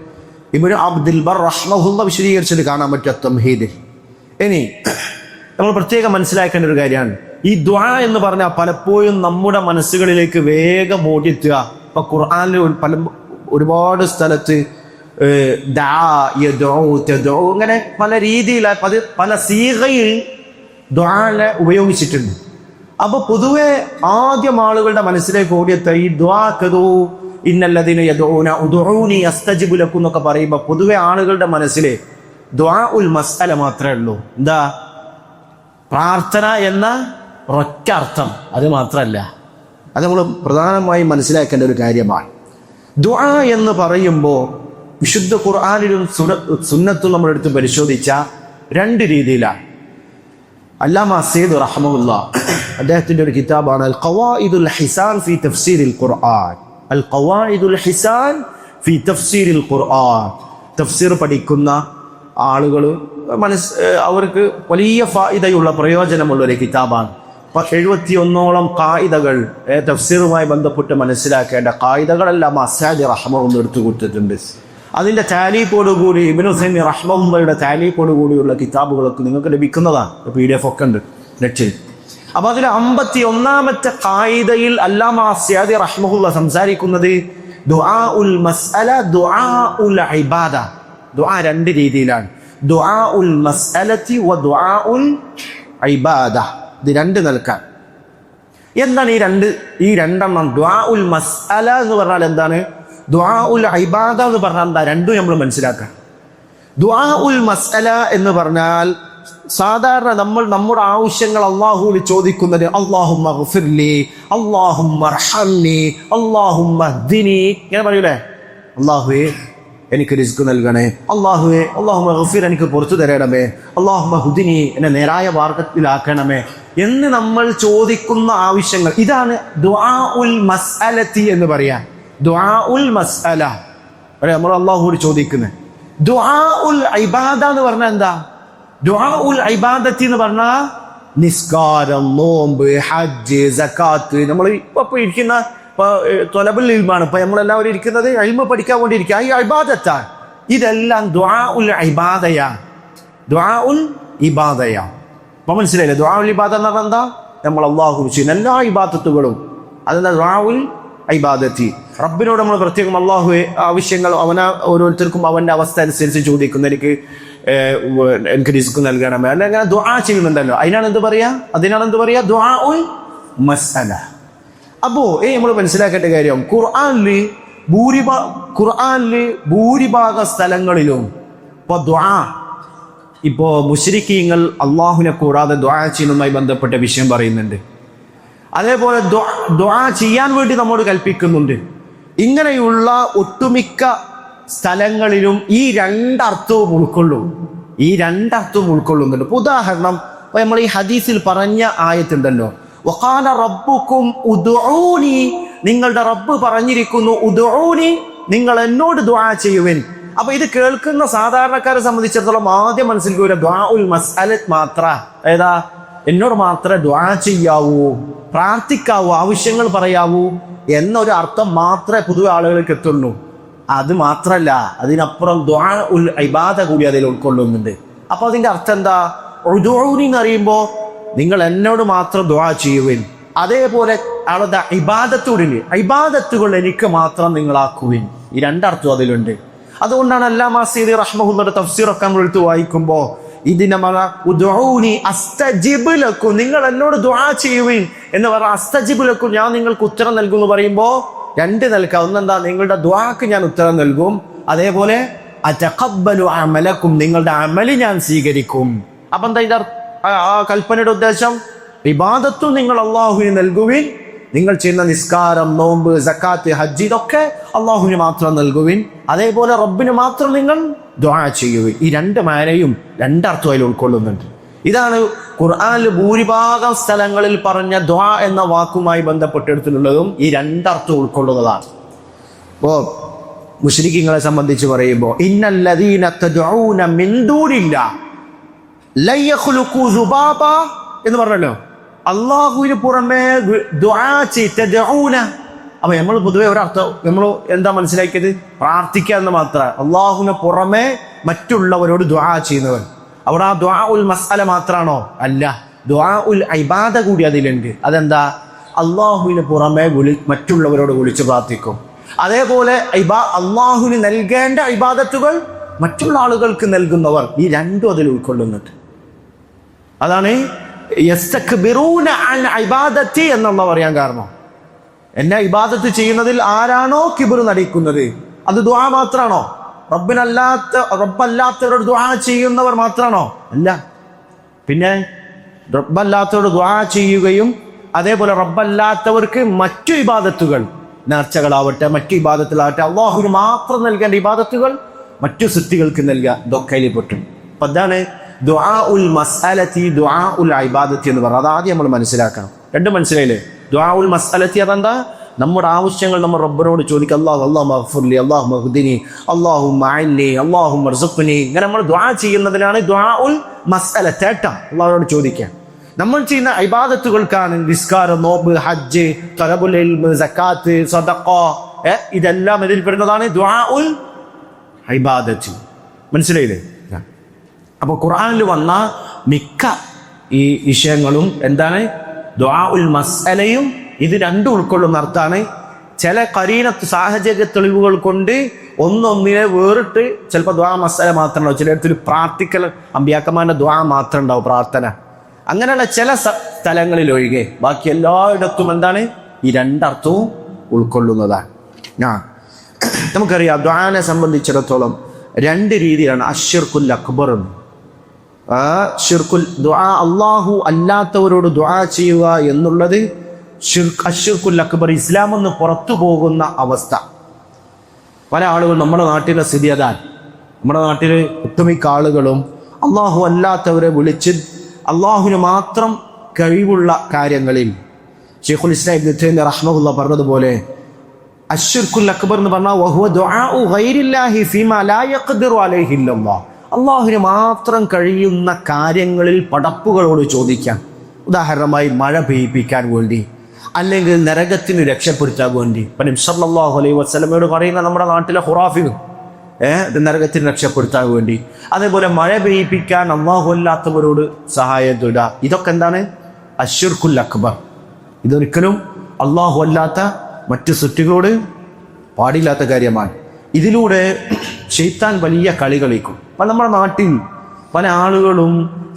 ഇബ്നു അബ്ദുൽ ബർ റഹ്മഹുള്ള വിശദീകരിച്ചത് കാണാൻ പറ്റും തംഹീദിൽ. ഇനി നമ്മൾ പ്രത്യേകം മനസ്സിലാക്കേണ്ട ഒരു കാര്യമാണ് ഈ ദുആ എന്ന് പറഞ്ഞാൽ പലപ്പോഴും നമ്മുടെ മനസ്സുകളിലേക്ക് വേഗം ഓടിയെത്തുക. ഇപ്പൊ ഖുർആനിൽ ഒരുപാട് സ്ഥലത്ത് ഇങ്ങനെ പല രീതിയിൽ പല സീഗയിൽ ദുആനെ ഉപയോഗിച്ചിട്ടുണ്ട്. അപ്പൊ പൊതുവെ ആദ്യം ആളുകളുടെ മനസ്സിലേക്ക് ഓടിയെത്ത ഈ ദുആഖദു ഇന്നല്ലദീന യദഊന ഉദ്ഊനി അസ്തജിബു ലക്കും എന്നൊക്കെ പറയുമ്പോൾ പൊതുവെ ആളുകളുടെ മനസ്സിൽ ദുആഉൽ മസ്അല മാത്രമേ ഉള്ളൂ. എന്താ പ്രാർത്ഥന എന്ന ഒറ്റ അർത്ഥം, അത് മാത്രമല്ല. അത് നമ്മൾ പ്രധാനമായും മനസ്സിലാക്കേണ്ട ഒരു കാര്യമാണ്. ദുആ എന്ന് പറയുമ്പോൾ വിശുദ്ധ ഖുർആനിലും സുന്നത്തും നമ്മളെടുത്ത് പരിശോധിച്ച രണ്ട് രീതിയിലാണ്. അല്ലാമ സയ്യിദ് റഹ്മത്തുള്ളാഹി അദ്ദേഹത്തിന്റെ ഒരു കിതാബാണ് അൽ ഖവായിദുൽ ഹിസാൻ ഫി തഫ്സീരിൽ ഖുർആൻ. അൽ ഖവായിദുൽ ഹിസാൻ ഫി തഫ്സീരിൽ ഖുർആൻ. തഫ്സീർ പഠിക്കുന്ന ആളുകൾ അവർക്ക് വലിയ ഫായിദയുള്ള പ്രയോജനമുള്ള ഒരു കിതാബാണ്. 71ഓളം ഖായിദകൾ തഫ്സീറുമായി ബന്ധപ്പെട്ട് മനസ്സിലാക്കേണ്ട ഖായിദകളെല്ലാം സയ്യിദ് റഹ്മത്തുള്ളാഹി എടുത്തു കൊടുത്തിട്ടുണ്ട്. അതിൻ്റെ താലീഫോടുകൂടി ഇബ്നു തൈമിയ റഹ്മത്തുള്ളാഹിയുടെ താലീഫോടുകൂടിയുള്ള കിതാബുകളൊക്കെ നിങ്ങൾക്ക് ലഭിക്കുന്നതാണ്. PDF ഒക്കെ ഉണ്ട് നെറ്റിൽ. അപ്പൊ അതിൽ 51ാമത്തെ ഖായിദയിൽ അല്ലാമ സയ്യിദ് റഹ്മത്തുള്ളാഹി സംസാരിക്കുന്നത് ദുആഉൽ മസ്അല ദുആഉൽ ഇബാദ. ദുആ രണ്ട് രീതിയിലാണ്, ദുആഉൽ മസ്അലതി വ ദുആഉൽ ഇബാദ. ഇത് രണ്ട് നിൽക്കാൻ എന്താണ് ഈ രണ്ടെണ്ണം? ദുആഉൽ മസ്അല എന്ന് പറഞ്ഞാൽ എന്താണ്, ദുആഉൽ ഇബാദ എന്ന് പറഞ്ഞാൽ എന്താ? രണ്ടും നമ്മൾ മനസ്സിലാക്കാം. ദുആഉൽ മസ്അല എന്ന് പറഞ്ഞാൽ സാധാരണ നമ്മൾ നമ്മുടെ ആവശ്യങ്ങൾ അല്ലാഹുവിൽ ചോദിക്കുന്നത് അല്ലാഹുമ്മ ഗ്ഫിർലി, അല്ലാഹുമ്മ അർഹംനി, അല്ലാഹുമ്മ ഹ്ദിനി ഇങ്ങനെ പറയൂലേ. അല്ലാഹുവേ എനിക്ക് റിസ്ക് നൽകണേ, അല്ലാഹുവേ അല്ലാഹുമ്മ ഗ്ഫിർ എനിക്ക് പുറത്തു തരണമേ, അല്ലാഹുമ്മ ഹ്ദിനി എന്നെ നേരായ മാർഗത്തിലാക്കണമേ എന്ന് നമ്മൾ ചോദിക്കുന്ന ആവശ്യങ്ങൾ. ഇതാണ് ദുആഉൽ മസ്അലതി എന്ന് പറയാ. ദുആഉൽ മസ്അല നമ്മൾ അല്ലാഹുവോട് ചോദിക്കുന്നത്. ദുആഉൽ ഇബാദ എന്ന് പറഞ്ഞാൽ എന്താ? ദുആഉൽ ഇബാദത്തി എന്ന് പറഞ്ഞാൽ നിസ്കാരം, നോമ്പ്, ഹജ്ജ്, സക്കാത്ത്. നമ്മൾ ഇപ്പൊ ഇരിക്കുന്ന ത്വലബുൽ ഇൽമാണ്. ഇപ്പൊ നമ്മളെല്ലാവരും ഇരിക്കുന്നത് ഇൽമ പഠിക്കാൻ വേണ്ടി ഇരിക്കുക. ഈ ഇബാദത്താണ്. ഇതെല്ലാം ദുആഉൽ ഇബാദയാണ്. ദുആഉൽ ഇബാദയാണ്. അപ്പൊ മനസ്സിലായില്ലേ? ദുആഉൽ ഇബാദ എന്ന് പറഞ്ഞാൽ എന്താ? നമ്മൾ അല്ലാഹു ചെയ്യുന്ന എല്ലാ ഇബാദത്തുകളും അതെന്താ? ദുആഉൽ ഇബാദത്തി. റബ്ബിനോട് നമ്മൾ പ്രത്യേകം അല്ലാഹു ആവശ്യങ്ങൾ ഓരോരുത്തർക്കും അവന്റെ അവസ്ഥ അനുസരിച്ച് ചോദിക്കുന്നു. എനിക്ക് റിസ്ക് നൽകണമേ അല്ല, അങ്ങനെ ദുആ ചെയ്യുന്നുണ്ടല്ലോ. അതിനാണ് എന്ത് പറയാ? ദുആഉൽ മസ്അല. അപ്പോ നമ്മൾ മനസ്സിലാക്കേണ്ട കാര്യം ഖുർആനില് ഭൂരിഭാഗ സ്ഥലങ്ങളിലും ഇപ്പോ മുശ്രിക്കീങ്ങൾ അള്ളാഹുവിനെ കൂടാതെ ദുആ ചെയ്യുന്നതുമായി ബന്ധപ്പെട്ട വിഷയം പറയുന്നുണ്ട്. അതേപോലെ ദുആ ചെയ്യാൻ വേണ്ടി നമ്മോട് കൽപ്പിക്കുന്നുണ്ട്. ഇങ്ങനെയുള്ള ഒട്ടുമിക്ക സ്ഥലങ്ങളിലും ഈ രണ്ടർത്ഥവും ഉൾക്കൊള്ളുന്നുണ്ട്. ഉദാഹരണം നമ്മൾ ഈ ഹദീസിൽ പറഞ്ഞ ആയത്തുണ്ടല്ലോ, വഖാല റബ്ബുക്കും ഉദ്ഊനി, നിങ്ങളുടെ റബ്ബ് പറഞ്ഞിരിക്കുന്നു ഉദ്ഊനി, നിങ്ങൾ എന്നോട് ദുആ ചെയ്യുവിൻ. അപ്പൊ ഇത് കേൾക്കുന്ന സാധാരണക്കാരെ സംബന്ധിച്ചിടത്തോളം ആദ്യം മനസ്സിലേക്ക് വരിക ദുആഉൽ മസ്അലത്ത് മാത്ര. ഏതാ? എന്നോട് മാത്രമേ ദുആ ചെയ്യാവൂ, പ്രാർത്ഥിക്കാവൂ, ആവശ്യങ്ങൾ പറയാവൂ എന്നൊരു അർത്ഥം മാത്രമേ പൊതുവെ ആളുകൾക്ക് എത്തുള്ളൂ. അത് മാത്രല്ല, അതിനപ്പുറം ദുആഉൽ ഇബാദ കൂടി അതിൽ ഉൾക്കൊള്ളുന്നുണ്ട്. അപ്പൊ അതിന്റെ അർത്ഥം എന്താ? ഉദ്ഊനി എന്ന് പറയുമ്പോ നിങ്ങൾ എന്നോട് മാത്രം ദുആ ചെയ്യുവിൻ. അതേപോലെ ആളുടെ ഇബാദത്തുകൾ എനിക്ക് മാത്രം നിങ്ങളാക്കുവിൻ. ഈ രണ്ടർത്ഥം അതിലുണ്ട്. അതുകൊണ്ടാണ് അല്ലാമ സയ്യിദ് റഹ്മത്തുള്ളാഹിയുടെ തഫ്സീറൊക്കെ നമ്മൾ എടുത്ത് വായിക്കുമ്പോൾ അസ്തജിബ് ലക്കും, നിങ്ങൾ എന്നോട് ദുആ ചെയ്യുവിൻ എന്ന് പറഞ്ഞ അസ്തജിബ് ലക്കും, ഞാൻ നിങ്ങൾക്ക് ഉത്തരം നൽകും എന്ന് പറയുമ്പോൾ രണ്ട് നിലക്കാം. ഒന്നെന്താ? നിങ്ങളുടെ ദുആക്ക് ഞാൻ ഉത്തരം നൽകും. അതേപോലെ അതഖബ്ബലു അമലക്കും, നിങ്ങളുടെ അമല് ഞാൻ സ്വീകരിക്കും. അപ്പം എന്താ ഇതിന്റെ ആ കൽപ്പനയുടെ ഉദ്ദേശം? ഇബാദത്തും നിങ്ങൾ അള്ളാഹുവിന് നൽകുവിൻ. നിങ്ങൾ ചെയ്യുന്ന നിസ്കാരം, നോമ്പ്, സക്കാത്ത്, ഹജ്ജ് ഇതൊക്കെ അള്ളാഹുവിന് മാത്രം നൽകുവിൻ. അതേപോലെ റബ്ബിന് മാത്രം നിങ്ങൾ ദുആ ചെയ്യുവിൻ. ഈ രണ്ട് മാനയും രണ്ടർത്ഥം അതിൽ ഉൾക്കൊള്ളുന്നുണ്ട്. ഇതാണ് ഖുർആനിൽ ഭൂരിഭാഗം സ്ഥലങ്ങളിൽ പറഞ്ഞ ദുആ എന്ന വാക്കുമായി ബന്ധപ്പെട്ടെടുത്തിട്ടുള്ളതും ഈ രണ്ടർത്ഥം ഉൾക്കൊള്ളുന്നതാണ്. ഇപ്പോ മുശ്രിക്കീങ്ങളെ സംബന്ധിച്ച് പറയുമ്പോൾ ഇന്നല്ലദീന തദ്ഊന മിൻ ദൂനില്ലാഹ് ലൻ യഖ്ലുഖൂ സുബാബ എന്ന് പറഞ്ഞല്ലോ. അള്ളാഹുവിന് പുറമെ ദുആ ചെയ്തഊന. അപ്പൊ നമ്മൾ പൊതുവെ ഒരർത്ഥം നമ്മൾ എന്താ മനസ്സിലാക്കിയത്? പ്രാർത്ഥിക്കുക എന്ന് മാത്രം. അള്ളാഹുവിന് പുറമെ മറ്റുള്ളവരോട് ദുആ ചെയ്യുന്നവർ. അവിടെ ആ ദുആ ഉൽ മസ്അല മാത്രാണോ? അല്ല, ദുആ ഉൽ ഇബാദ കൂടി അതിലുണ്ട്. അതെന്താ? അള്ളാഹുവിന് പുറമെ മറ്റുള്ളവരോട് വിളിച്ചു പ്രാർത്ഥിക്കും. അതേപോലെ അള്ളാഹുവിന് നൽകേണ്ട ഇബാദത്തുകൾ മറ്റുള്ള ആളുകൾക്ക് നൽകുന്നവർ. ഈ രണ്ടും അതിൽ ഉൾക്കൊള്ളുന്നുണ്ട്. അതാണ് യസ്തക്ബിറൂന അൻ ഇബാദത്തി എന്നുള്ള പറയാൻ കാരണം. എന്നെ ഇബാദത്ത് ചെയ്യുന്നതിൽ ആരാണോ കിബർ നടിക്കുന്നത്, അത് ദുആ മാത്രാണോ? റബ്ബല്ലാത്തവരോട് ദുആ ചെയ്യുന്നവർ മാത്രാണോ? അല്ല. പിന്നെ റബ്ബല്ലാത്തവരോട് ദുആ ചെയ്യുകയും അതേപോലെ റബ്ബല്ലാത്തവർക്ക് മറ്റു ഇബാദത്തുകൾ, നേർച്ചകളാവട്ടെ മറ്റു ഇബാദത്തിലാവട്ടെ, അള്ളാഹുവിന് മാത്രം നൽകേണ്ട ഇബാദത്തുകൾ മറ്റു സൃഷ്ടികൾക്ക് നൽകുക, ഇതൊക്കെ പെട്ടു. അപ്പൊ അതാണ് ദുആ ഉൽ മസ്അലത്തി, ദുആ ഉൽ ഇബാദത്തി എന്ന് പറയുന്നത്. അതാദ്യം നമ്മൾ മനസ്സിലാക്കണം. രണ്ടും മനസ്സിലായില്ലേ? ദുആ ഉൽ മസ്അലത്തി അതെന്താ? നമ്മുടെ ആവശ്യങ്ങൾ നമ്മൾ റബ്ബിനോട് ചോദിക്കുക. അല്ലാഹു മഗ്ഫിർലി, അല്ലാഹു മഹ്ദിനി, അല്ലാഹുമ്മ അഇന്നി, അല്ലാഹുമ്മർസുഖ്നി. ഇങ്ങനെ നമ്മൾ ദുആ ചെയ്യുന്നതിനാണ് ദുആ ഉൽ മസ്അല, തേട്ടം അല്ലാഹുവോട് ചോദിക്കുക. നമ്മൾ ചെയ്യുന്ന ഇബാദത്തുകൾക്കാണ് നിസ്കാരം, നോമ്പ്, ഹജ്ജ്, തലബുൽ ഇൽമ്, സക്കാത്ത്, സദഖ, ഇതെല്ലാം ഇതിൽ പെടുന്നതാണ് ദുആ ഉൽ ഇബാദത്ത്. മനസ്സിലായില്ലേ? അപ്പോൾ ഖുർആനിൽ വന്ന മിക്ക ഈ വിഷയങ്ങളും എന്താണ്? ദുആ ഉൽ മസ്അലയും ഇത് രണ്ടും ഉൾക്കൊള്ളുന്ന അർത്ഥാണ്. ചില ഖരീനത്ത്, സാഹചര്യ തെളിവുകൾ കൊണ്ട് ഒന്നൊന്നിനെ വേറിട്ട് ചിലപ്പോൾ ദുആ മസ്അല മാത്രം ഉണ്ടാവും. ചിലയിടത്തിൽ പ്രാർത്ഥിക്കൽ, അമ്പിയാക്കന്മാരുടെ ദുആ മാത്രം ഉണ്ടാവും, പ്രാർത്ഥന. അങ്ങനെയുള്ള ചില സ്ഥലങ്ങളിൽ ഒഴികെ ബാക്കി എല്ലായിടത്തും എന്താണ്? ഈ രണ്ടർത്ഥവും ഉൾക്കൊള്ളുന്നതാണ്. നമുക്കറിയാം ദുആനെ സംബന്ധിച്ചിടത്തോളം രണ്ട് രീതിയിലാണ്. അശ്ശിർക്കുൽ അക്ബർ, ഷിർക്കുൽ ദുആ, അള്ളാഹു അല്ലാത്തവരോട് ദുആ ചെയ്യുക എന്നുള്ളത് അശ്ശിർക്കുൽ അക്ബർ, ഇസ്ലാമെന്ന് പുറത്തു പോകുന്ന അവസ്ഥ. പല ആളുകൾ നമ്മുടെ നാട്ടിലെ സ്ഥിതി അതാണ്. നമ്മുടെ നാട്ടിൽ ഒട്ടുമിക്ക ആളുകളും അള്ളാഹു അല്ലാത്തവരെ വിളിച്ച് അള്ളാഹുവിന് മാത്രം കഴിവുള്ള കാര്യങ്ങളിൽ, ശൈഖുൽ ഇസ്ലാം ഇബ്നു തൈമിയ്യ റഹ്മഹുല്ലാഹ് പറഞ്ഞതുപോലെ അശ്ശിർക്കുൽ അക്ബർ എന്ന് പറഞ്ഞാൽ വഹുവ ദുആഉ ഗൈരില്ലാഹി ഫീമാ ലാ യഖ്ദിറു അലൈഹി ഇല്ലല്ലാഹ്. അള്ളാഹുവിന് മാത്രം കഴിയുന്ന കാര്യങ്ങളിൽ പടപ്പുകളോട് ചോദിക്കാൻ. ഉദാഹരണമായി മഴ പെയ്യിപ്പിക്കാൻ വേണ്ടി, അല്ലെങ്കിൽ നരകത്തിന് രക്ഷപ്പെടുത്താൻ വേണ്ടി. നബി സല്ലല്ലാഹു അലൈഹി വസല്ലമയോട് പറയുന്ന നമ്മുടെ നാട്ടിലെ ഖുറാഫികൾ നരകത്തിന് രക്ഷപ്പെടുത്താൻ വേണ്ടി. അതേപോലെ മഴ പെയ്യിപ്പിക്കാൻ അള്ളാഹു അല്ലാത്തവരോട് സഹായം തേടുക. ഇതൊക്കെ എന്താണ്? അശ്ശിർക്കുൽ അക്ബർ. ഇതൊരിക്കലും അള്ളാഹു അല്ലാത്ത മറ്റു സൃഷ്ടികളോട് പാടില്ലാത്ത കാര്യമാണ്. ഇതിലൂടെ ശൈത്താൻ വലിയ കളി കളിക്കും. അപ്പം നമ്മുടെ നാട്ടിൽ പല ആളുകളും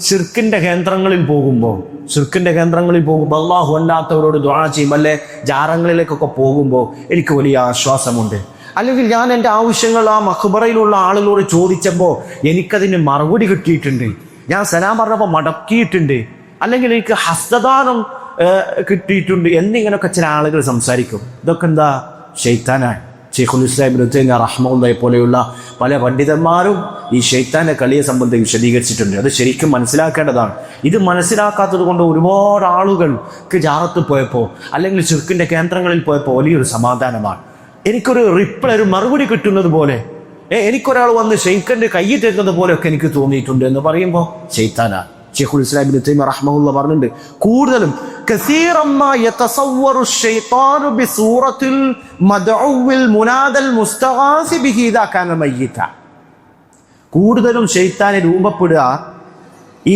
ശിർക്കിന്റെ കേന്ദ്രങ്ങളിൽ പോകുമ്പോൾ അള്ളാഹു അല്ലാത്തവരോട് ദുആ ചെയ്യുമ്പോൾ, അല്ലെ ജാറങ്ങളിലേക്കൊക്കെ പോകുമ്പോൾ എനിക്ക് വലിയ ആശ്വാസമുണ്ട്. അല്ലെങ്കിൽ ഞാൻ എൻ്റെ ആവശ്യങ്ങൾ ആ മഖ്ബറയിലുള്ള ആളുകളോട് ചോദിച്ചപ്പോൾ എനിക്കതിന് മറുപടി കിട്ടിയിട്ടുണ്ട്, ഞാൻ സലാം പറഞ്ഞപ്പോൾ മടക്കിയിട്ടുണ്ട്, അല്ലെങ്കിൽ എനിക്ക് ഹസ്തദാനം കിട്ടിയിട്ടുണ്ട് എന്നിങ്ങനെയൊക്കെ ചില ആളുകൾ സംസാരിക്കും. ഇതൊക്കെ എന്താ? ശൈത്താനാണ്. ശൈഖുൽ ഇസ്ലാം ഇബ്നു തൈമിയ്യ റഹ്മഹുല്ലാഹി പോലെയുള്ള പല പണ്ഡിതന്മാരും ഈ ശൈത്താന്റെ കളിയെ സംബന്ധിച്ച് വിശദീകരിച്ചിട്ടുണ്ട്. അത് ശരിക്കും മനസ്സിലാക്കേണ്ടതാണ്. ഇത് മനസ്സിലാക്കാത്തത് കൊണ്ട് ഒരുപാട് ആളുകൾക്ക് ജാറത്ത് പോയപ്പോൾ അല്ലെങ്കിൽ ശിർക്കിന്റെ കേന്ദ്രങ്ങളിൽ പോയപ്പോൾ വലിയൊരു സമാധാനമാണ്. എനിക്കൊരു റിപ്ലൈ, ഒരു മറുപടി കിട്ടുന്നത് പോലെ, എനിക്കൊരാൾ വന്ന് ഷെയ്ഖിന്റെ കൈ തരുന്നത് പോലെയൊക്കെ എനിക്ക് തോന്നിയിട്ടുണ്ട് എന്ന് പറയുമ്പോൾ ശൈത്താനാണ്. ശൈഖുൽ ഇസ്ലാം ഇബ്നു തൈമിയ്യ റഹ്മഹുല്ലാഹ് പറഞ്ഞിട്ടുണ്ട്, കൂടുതലും കസീറമ്മാ യതസവ്വറു ശൈത്താനു ബിസൂറത്തിൽ മദ്ഉവിൽ മുനാദൽ മുസ്തഗാസി ബിഹി ഇദാ കാന മയ്യിത. കൂടുതലും ശൈത്താനെ രൂപപ്പെടുക ഈ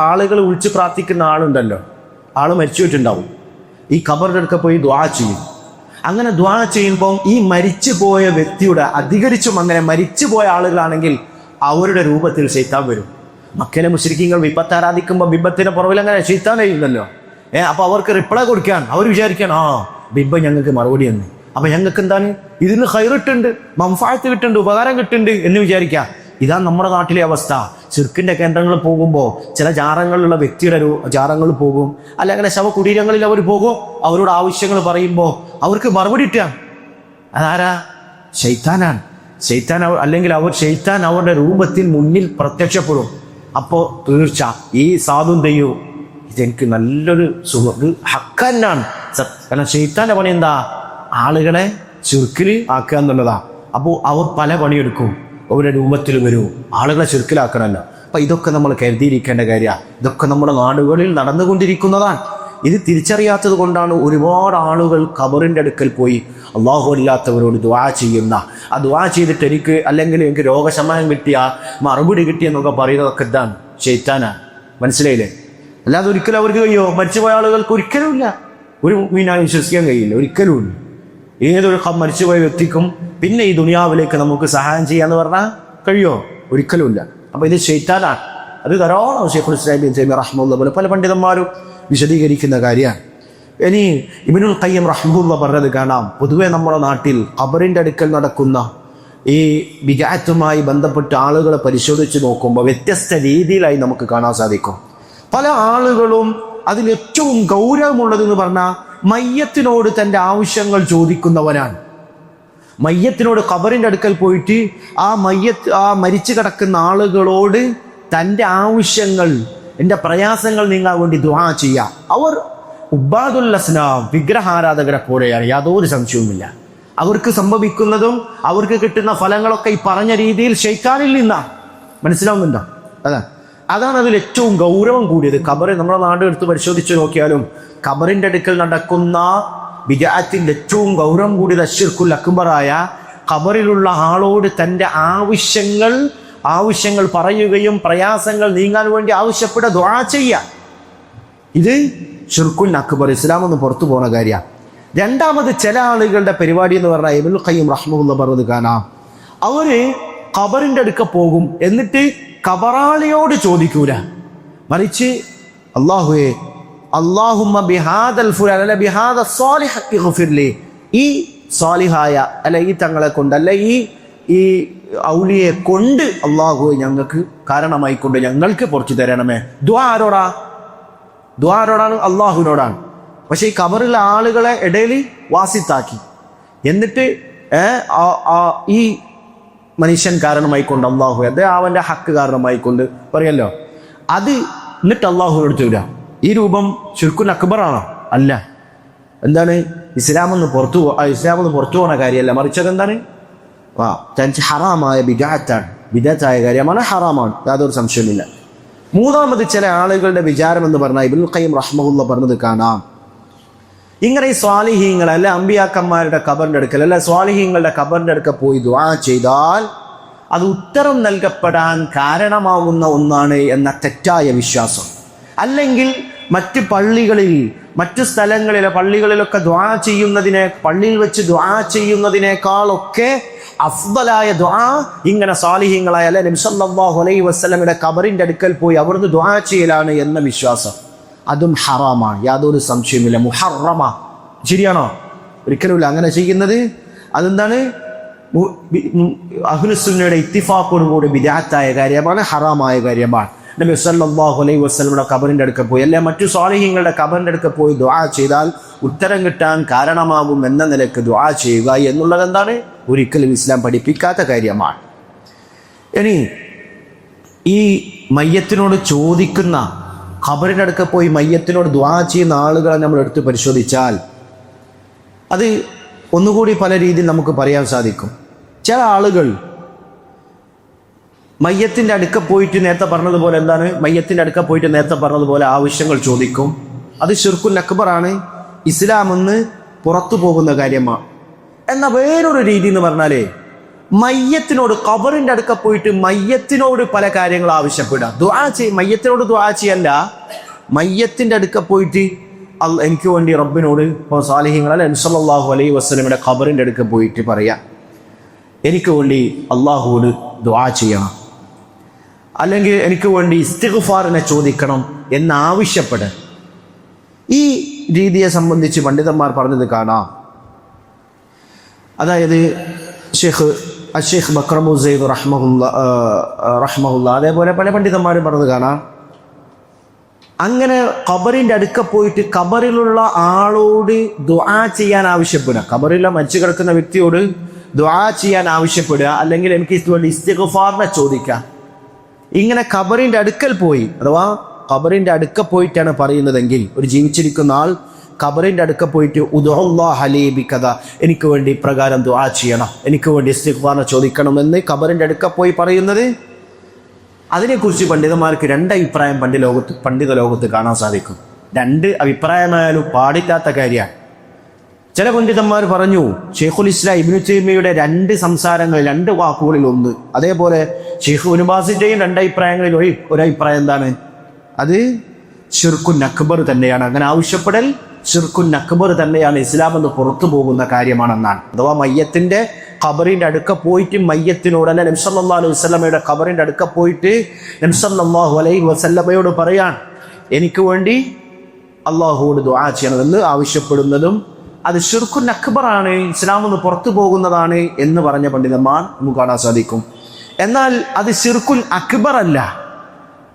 ആളുകൾ വിളിച്ച് പ്രാർത്ഥിക്കുന്ന ആളുണ്ടല്ലോ, ആള് മരിച്ചുപോയിട്ടുണ്ടാവും, ഈ ഖബറിന്റെ അടുക്ക പോയി ദുആ ചെയ്യും. അങ്ങനെ ദുആ ചെയ്യുമ്പോൾ ഈ മരിച്ചു പോയ വ്യക്തിയുടെ അധികരിച്ചും അങ്ങനെ മരിച്ചു പോയ ആളുകളാണെങ്കിൽ അവരുടെ രൂപത്തിൽ ശൈത്താൻ വരും. മക്കയിലെ മുശ്രിക്കീങ്ങൾ വിപത്ത് ആരാധിക്കുമ്പോൾ ബിംബത്തിന്റെ പുറകിൽ അങ്ങനെ ശൈത്താൻ കഴിയുന്നല്ലോ. അപ്പൊ അവർക്ക് റിപ്ലൈ കൊടുക്കാൻ അവർ വിചാരിക്കാൻ, ബിംബം ഞങ്ങൾക്ക് മറുപടി എന്ന്. അപ്പൊ ഞങ്ങൾക്ക് എന്താണ് ഇതിന് ഖൈറിട്ടുണ്ട്, മംഫഅത്ത് കിട്ടുന്നുണ്ട്, ഉപകാരം കിട്ടുന്നുണ്ട് എന്ന് വിചാരിക്കുക. ഇതാണ് നമ്മുടെ നാട്ടിലെ അവസ്ഥ. ശിർക്കിന്റെ കേന്ദ്രങ്ങളിൽ പോകുമ്പോൾ ചില ജാറങ്ങളിലുള്ള വ്യക്തിയുടെ ജാറങ്ങളിൽ പോകും, അല്ല അങ്ങനെ ശവകുടീരങ്ങളിൽ അവർ പോകും. അവരോട് ആവശ്യങ്ങൾ പറയുമ്പോൾ അവർക്ക് മറുപടി കിട്ടുകയാണ്. അതാരാ? ശൈത്താനാണ്. ശൈത്താൻ അല്ലെങ്കിൽ ഷെയ്ത്താൻ അവരുടെ രൂപത്തിൽ മുന്നിൽ പ്രത്യക്ഷപ്പെടും. അപ്പോൾ തീർച്ച ഈ സാധു തെയ്യോ ഇതെനിക്ക് നല്ലൊരു സുഖം, ഇത് ഹക്കന്നാണ്. കാരണം ഷെയ്ത്താന്റെ പണി എന്താ? ആളുകളെ ശിർക്കിൽ ആക്കുക എന്നുള്ളതാ. അപ്പോൾ അവർ പല പണിയെടുക്കും, അവരുടെ രൂപത്തിൽ വരും, ആളുകളെ ശിർക്കിലാക്കണമല്ലോ. അപ്പൊ ഇതൊക്കെ നമ്മൾ കരുതിയിരിക്കേണ്ട കാര്യമാണ്. ഇതൊക്കെ നമ്മുടെ നാടുകളിൽ നടന്നുകൊണ്ടിരിക്കുന്നതാണ്. ഇത് തിരിച്ചറിയാത്തത് കൊണ്ടാണ് ഒരുപാട് ആളുകൾ ഖബറിൻ്റെ അടുക്കൽ പോയി അള്ളാഹു അല്ലാത്തവരോട് ദുആ ചെയ്യുന്ന, ആ ദുആ ചെയ്തിട്ട് അല്ലെങ്കിൽ എനിക്ക് രോഗശമനം കിട്ടിയ, മറുപടി കിട്ടിയെന്നൊക്കെ പറയുന്നതൊക്കെ ഇതാണ്, ശൈത്താനാണ്. മനസ്സിലായില്ലേ? അല്ലാതെ ഒരിക്കലും അവർക്ക് കഴിയോ? മരിച്ചുപോയ ആളുകൾക്ക് ഒരിക്കലുമില്ല ഒരു മുഅ്മിനായി വിശ്വസിക്കാൻ കഴിയില്ല, ഒരിക്കലും. ഏതൊരു മരിച്ചുപോയ വ്യക്തിക്കും പിന്നെ ഈ ദുനിയാവിലേക്ക് നമുക്ക് സഹായം ചെയ്യാന്ന് പറഞ്ഞാൽ കഴിയോ? ഒരിക്കലുമില്ല. അപ്പൊ ഇത് ശൈത്താനാണ്. അത് ധാരാളം ശൈഖുൽ ഇസ്ലാം ഇബ്നു തൈമിയ്യ റഹിമഹുല്ലാഹ് പോലെ പല പണ്ഡിതന്മാരും വിശദീകരിക്കുന്ന കാര്യമാണ്. ഇനി ഇബ്നുൽ ഖയ്യിം റഹിമഹുല്ലാഹ് പറഞ്ഞത് കാണാം, പൊതുവെ നമ്മുടെ നാട്ടിൽ ഖബറിന്റെ അടുക്കൽ നടക്കുന്ന ഈ ബിദ്അത്തുമായി ബന്ധപ്പെട്ട ആളുകളെ പരിശോധിച്ച് നോക്കുമ്പോൾ വ്യത്യസ്ത രീതിയിലായി നമുക്ക് കാണാൻ സാധിക്കും. പല ആളുകളും അതിൽ ഏറ്റവും ഗൗരവമുള്ളതെന്ന് പറഞ്ഞാൽ മയ്യത്തിനോട് തൻ്റെ ആവശ്യങ്ങൾ ചോദിക്കുന്നവനാണ്. മയ്യത്തിനോട് ഖബറിന്റെ അടുക്കൽ പോയിട്ട് ആ മരിച്ചു കിടക്കുന്ന ആളുകളോട് തൻ്റെ ആവശ്യങ്ങൾ, എൻ്റെ പ്രയാസങ്ങൾ നീങ്ങാൻ വേണ്ടി ദുആ ചെയ്യുക. അവർ ഉബ്ബാദുൽ അസ്നാം, വിഗ്രഹാരാധകരെ പോലെയാണ്, യാതൊരു സംശയവുമില്ല. അവർക്ക് സംഭവിക്കുന്നതും അവർക്ക് കിട്ടുന്ന ഫലങ്ങളൊക്കെ ഈ പറഞ്ഞ രീതിയിൽ ശൈത്താനിൽ നിന്നാണ്. മനസ്സിലാവുന്നുണ്ടോ? അതാണ് അതിൽ ഏറ്റവും ഗൗരവം കൂടിയത്. ഖബറ് നമ്മുടെ നാട് എടുത്ത് പരിശോധിച്ച് നോക്കിയാലും ഖബറിന്റെ അടുക്കൽ നടക്കുന്ന ബിദ്അത്തിന്റെ ഏറ്റവും ഗൗരവം കൂടിയത് അശ്ശിർക്കുൽ അക്ബറായ ഖബറിലുള്ള ആളോട് തൻ്റെ ആവശ്യങ്ങൾ പറയുകയും പ്രയാസങ്ങൾ നീങ്ങാൻ വേണ്ടി ആവശ്യപ്പെട്ട ദുആ ചെയ്യുക. ഇത് ശിർക്കുൽ അക്ബർ, ഇസ്ലാം ഒന്ന് പുറത്തു പോകുന്ന കാര്യമാണ്. രണ്ടാമത് ചില ആളുകളുടെ പരിപാടി എന്ന് പറഞ്ഞാൽ ഇബ്നുൽ ഖയ്യിം റഹിമഹുല്ലാഹ് പറഞ്ഞത് കാണാം, അവര് ഖബറിന്റെ അടുക്ക പോകും, എന്നിട്ട് ഖബറാളിയോട് ചോദിക്കൂല, മറിച്ച് അല്ലാഹുവേ അല്ലാഹുമ്മ ബിഹാദൽ ഫുലാൻ അല്ല ബിഹാദ സ്വാലിഹ ഇഗ്ഫിർലി, ഈ സ്വാലിഹായ അല്ല ഈ തങ്ങളെ കൊണ്ട് അല്ല ഈ ഔലിയെ കൊണ്ട് അല്ലാഹുവേ ഞങ്ങൾക്ക് കാരണമായിക്കൊണ്ട് ഞങ്ങൾക്ക് പുറത്തു തരണമേ. ദുആ ആരോടാണ്? അല്ലാഹുവിനോടാണ്. പക്ഷെ ഈ ഖബറിലെ ആളുകളെ ഇടയിൽ വാസിത്താക്കി, എന്നിട്ട് ഈ മനുഷ്യൻ കാരണമായിക്കൊണ്ട് അള്ളാഹു അദ്ദേഹം അവൻ്റെ ഹക്ക് കാരണമായിക്കൊണ്ട് പറയല്ലോ, അത് എന്നിട്ട് അള്ളാഹുവിനോട് ചോദിക്കുക. ഈ രൂപം ശിർക്കുൽ അക്ബറാണോ? അല്ല. എന്താണ്? ഇസ്ലാമെന്ന് പുറത്തു പോകുന്ന കാര്യമല്ല, മറിച്ചത് എന്താണ്? ഹറാമായ ബിദ്അത്തായ കാര്യമാണ്, ഹറാമാണ്, യാതൊരു സംശയമില്ല. മൂന്നാമത് ചില ആളുകളുടെ വിചാരം എന്ന് പറഞ്ഞാൽ ഇബ്നുൽ ഖയ്യിം റഹിമഹുല്ലാഹ് പറഞ്ഞത് കാണാം, ഇങ്ങനെ ഈ സ്വാലിഹീങ്ങൾ അല്ല അമ്പിയാക്കന്മാരുടെ ഖബറിന്റെ അടുക്കൽ അല്ല സ്വാലിഹീങ്ങളുടെ ഖബറിന്റെ അടുക്കൽ പോയി ദുആ ചെയ്താൽ അത് ഉത്തരം നൽകപ്പെടാൻ കാരണമാകുന്ന ഒന്നാണ് എന്ന തെറ്റായ വിശ്വാസം. അല്ലെങ്കിൽ മറ്റ് പള്ളികളിൽ, മറ്റു സ്ഥലങ്ങളിലെ പള്ളികളിലൊക്കെ പള്ളിയിൽ വെച്ച് ദുആ ചെയ്യുന്നതിനേക്കാളൊക്കെ അഫ്ദലായ ദുആ ഇങ്ങനെ സാലിഹീങ്ങളായ അല്ലെ നബി സല്ലല്ലാഹു അലൈഹി വസല്ലമയുടെ ഖബറിന്റെ അടുക്കൽ പോയി അവിടുന്ന് ദുആ ചെയ്യലാണ് എന്ന വിശ്വാസം. അതും ഹറാമാണ്, യാതൊരു സംശയമില്ല, മുഹറമ. ശരിയാണോ? ഒരിക്കലുമില്ല അങ്ങനെ ചെയ്യുന്നത്. അതെന്താണ്? അഹ്ലുസുന്നയുടെ ഇത്തിഫാഖോടുകൂടി ബിദ്അത്തായ കാര്യമാണ്, ഹറാമായ കാര്യമാണ്. നബി സല്ലല്ലാഹു അലൈഹി വസല്ലമയുടെ ഖബറിന്റെ അടുക്കൽ പോയി അല്ലെ മറ്റു സ്വാലിഹീങ്ങളുടെ ഖബറിന്റെ അടുക്കൽ പോയി ദുആ ചെയ്താൽ ഉത്തരം കിട്ടാൻ കാരണമാകും എന്ന നിലക്ക് ദുആ ചെയ്യുക എന്നുള്ളത് എന്താണ്? ഒരിക്കലും ഇസ്ലാം പഠിപ്പിക്കാത്ത കാര്യമാണ്. ഇനി ഈ മയ്യത്തിനോട് ചോദിക്കുന്ന, ഖബറിന്റെ അടുക്കൽ പോയി മയ്യത്തിനോട് ദുആ ചെയ്യുന്ന ആളുകളെ നമ്മൾ എടുത്ത് പരിശോധിച്ചാൽ അത് ഒന്നുകൂടി പല രീതിയിൽ നമുക്ക് പറയാൻ സാധിക്കും. ചില ആളുകൾ മയ്യത്തിന്റെ അടുക്ക പോയിട്ട് നേരത്തെ പറഞ്ഞതുപോലെ എന്താണ്? മയ്യത്തിന്റെ അടുക്ക പോയിട്ട് നേരത്തെ പറഞ്ഞതുപോലെ ആവശ്യങ്ങൾ ചോദിക്കും. അത് ശിർക്കുൽ അക്ബറാണ്, ഇസ്ലാമെന്ന് പുറത്തു പോകുന്ന കാര്യമാണ്. എന്നാൽ വേറൊരു രീതി എന്ന് പറഞ്ഞാലേ മയ്യത്തിനോട് ഖബറിന്റെ അടുക്ക പോയിട്ട് മയ്യത്തിനോട് പല കാര്യങ്ങൾ ആവശ്യപ്പെടുക, ദുആ ചെയ്യും. മയ്യത്തിനോട് ദുആ ചെയ്യല്ല, മയ്യത്തിന്റെ അടുക്ക പോയിട്ട് എനിക്ക് വേണ്ടി റബ്ബിനോട്, ഇപ്പോൾ സാലിഹീങ്ങൾ അല്ലെ നബി സല്ലല്ലാഹു അലൈഹി വസല്ലമയുടെ ഖബറിന്റെ അടുക്ക പോയിട്ട് പറയാം, എനിക്ക് വേണ്ടി അള്ളാഹുവോട് ദുആ ചെയ്യണം, അല്ലെങ്കിൽ എനിക്ക് വേണ്ടി ഇസ്തിഗ്ഫാറിനെ ചോദിക്കണം എന്നാവശ്യപ്പെടാൻ. ഈ രീതിയെ സംബന്ധിച്ച് പണ്ഡിതന്മാർ പറഞ്ഞത് കാണാം, അതായത് ഷെയ്ഖ് ബക്രമു സെയ്ദ് റഹ്മഹുല്ല അതേപോലെ പല പണ്ഡിതന്മാരും പറഞ്ഞത് കാണാം, അങ്ങനെ ഖബറിൻ്റെ അടുക്ക പോയിട്ട് ഖബറിലുള്ള ആളോട് ദുആ ചെയ്യാൻ ആവശ്യപ്പെടുക, ഖബറിലെ മരിച്ചു കിടക്കുന്ന വ്യക്തിയോട് ദുആ ചെയ്യാൻ ആവശ്യപ്പെടുക, അല്ലെങ്കിൽ എനിക്ക് ഇതുപോലെ ഇസ്തിഗ്ഫാറിനെ ചോദിക്കാം. ഇങ്ങനെ ഖബറിൻ്റെ അടുക്കൽ പോയി, അഥവാ ഖബറിൻ്റെ അടുക്ക പോയിട്ടാണ് പറയുന്നതെങ്കിൽ, ഒരു ജീവിച്ചിരിക്കുന്ന ആൾ ഖബറിൻ്റെ അടുക്ക പോയിട്ട് ഉദ്ഉല്ലാഹ ലീ ബികദ, എനിക്ക് വേണ്ടി പ്രകാരം ദുആ ചെയ്യണം, എനിക്ക് വേണ്ടി ഇസ്തിഗ്ഫാറിനെ ചോദിക്കണമെന്ന് ഖബറിൻ്റെ അടുക്ക പോയി പറയുന്നത്, അതിനെക്കുറിച്ച് പണ്ഡിതന്മാർക്ക് രണ്ട് അഭിപ്രായം പണ്ഡിത ലോകത്ത് കാണാൻ സാധിക്കും. രണ്ട് അഭിപ്രായമായാലും പാടില്ലാത്ത കാര്യമാണ്. ചില പണ്ഡിതന്മാർ പറഞ്ഞു, ഷെയ്ഖുൽ ഇസ്ലാം ഇബ്നു തൈമിയ്യയുടെ രണ്ട് സംസാരങ്ങൾ, രണ്ട് വാക്കുകളിൽ ഒന്ന്, അതേപോലെ ഷെയ്ഖ് ഇബ്നു ബാസിന്റെയും രണ്ട് അഭിപ്രായങ്ങളിൽ ഒരഭിപ്രായം എന്താണ്, അത് ശിർക്കുൻ അക്ബർ തന്നെയാണ്. അങ്ങനെ ആവശ്യപ്പെടൽ ശിർക്കുൻ അക്ബർ തന്നെയാണ്, ഇസ്ലാം എന്ന് പുറത്തു പോകുന്ന കാര്യമാണെന്നാണ്. അഥവാ മയ്യത്തിന്റെ ഖബറിന്റെ അടുക്ക പോയിട്ട് മയ്യത്തിനോട്, അല്ല നബി സല്ലല്ലാഹു അലൈഹി വസല്ലമയുടെ ഖബറിന്റെ അടുക്ക പോയിട്ട് നബി സല്ലല്ലാഹു അലൈഹി വസല്ലമയോട് പറയാൻ, എനിക്ക് വേണ്ടി അള്ളാഹുവോട് ദുആ ചെയ്യണമെന്ന് ആവശ്യപ്പെടുന്നതും അത് ശിർക്കുൻ അക്ബറാണ്, ഇസ്ലാം എന്ന് പുറത്തു പോകുന്നതാണ് എന്ന് പറഞ്ഞ പണ്ഡിതന്മാർ നമുക്ക് കാണാൻ സാധിക്കും. എന്നാൽ അത് ശിർക്കുൻ അക്ബർ അല്ല,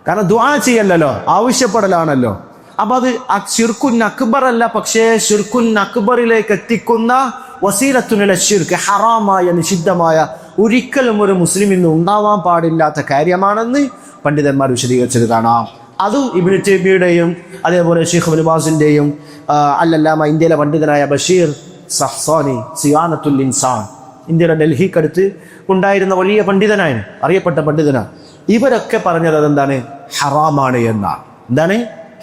കാരണം ദുആ ചെയ്യല്ലോ, ആവശ്യപ്പെടലാണല്ലോ. അപ്പൊ അത് ശിർക്കുൻ അക്ബർ അല്ല, പക്ഷേ ശിർക്കുൻ അക്ബറിലേക്ക് എത്തിക്കുന്ന വസീലത്തുനില ശിർക്ക്, ഹറാമായ നിഷിദ്ധമായ, ഒരിക്കലും ഒരു മുസ്ലിമിന് ഉണ്ടാവാൻ പാടില്ലാത്ത കാര്യമാണെന്ന് പണ്ഡിതന്മാർ വിശദീകരിച്ചത് കാണാം. അതും ഇബ്നു തൈമിയ്യയുടെയും അതേപോലെ ഷെയ്ഖ് ഇബ്നു ബാസിന്റെയും അല്ലല്ലാമ ഇന്ത്യയിലെ പണ്ഡിതനായ ബഷീർ സഹ്സാനി സിയാനത്തുൽ ഇൻസാൻ, ഇന്ത്യയുടെ ഡൽഹിക്കടുത്ത് ഉണ്ടായിരുന്ന വലിയ പണ്ഡിതനാണ്, അറിയപ്പെട്ട പണ്ഡിതനാണ്. ഇവരൊക്കെ പറഞ്ഞത് അതെന്താണ്, ഹറാമാണ് എന്നാണ്. എന്താണ്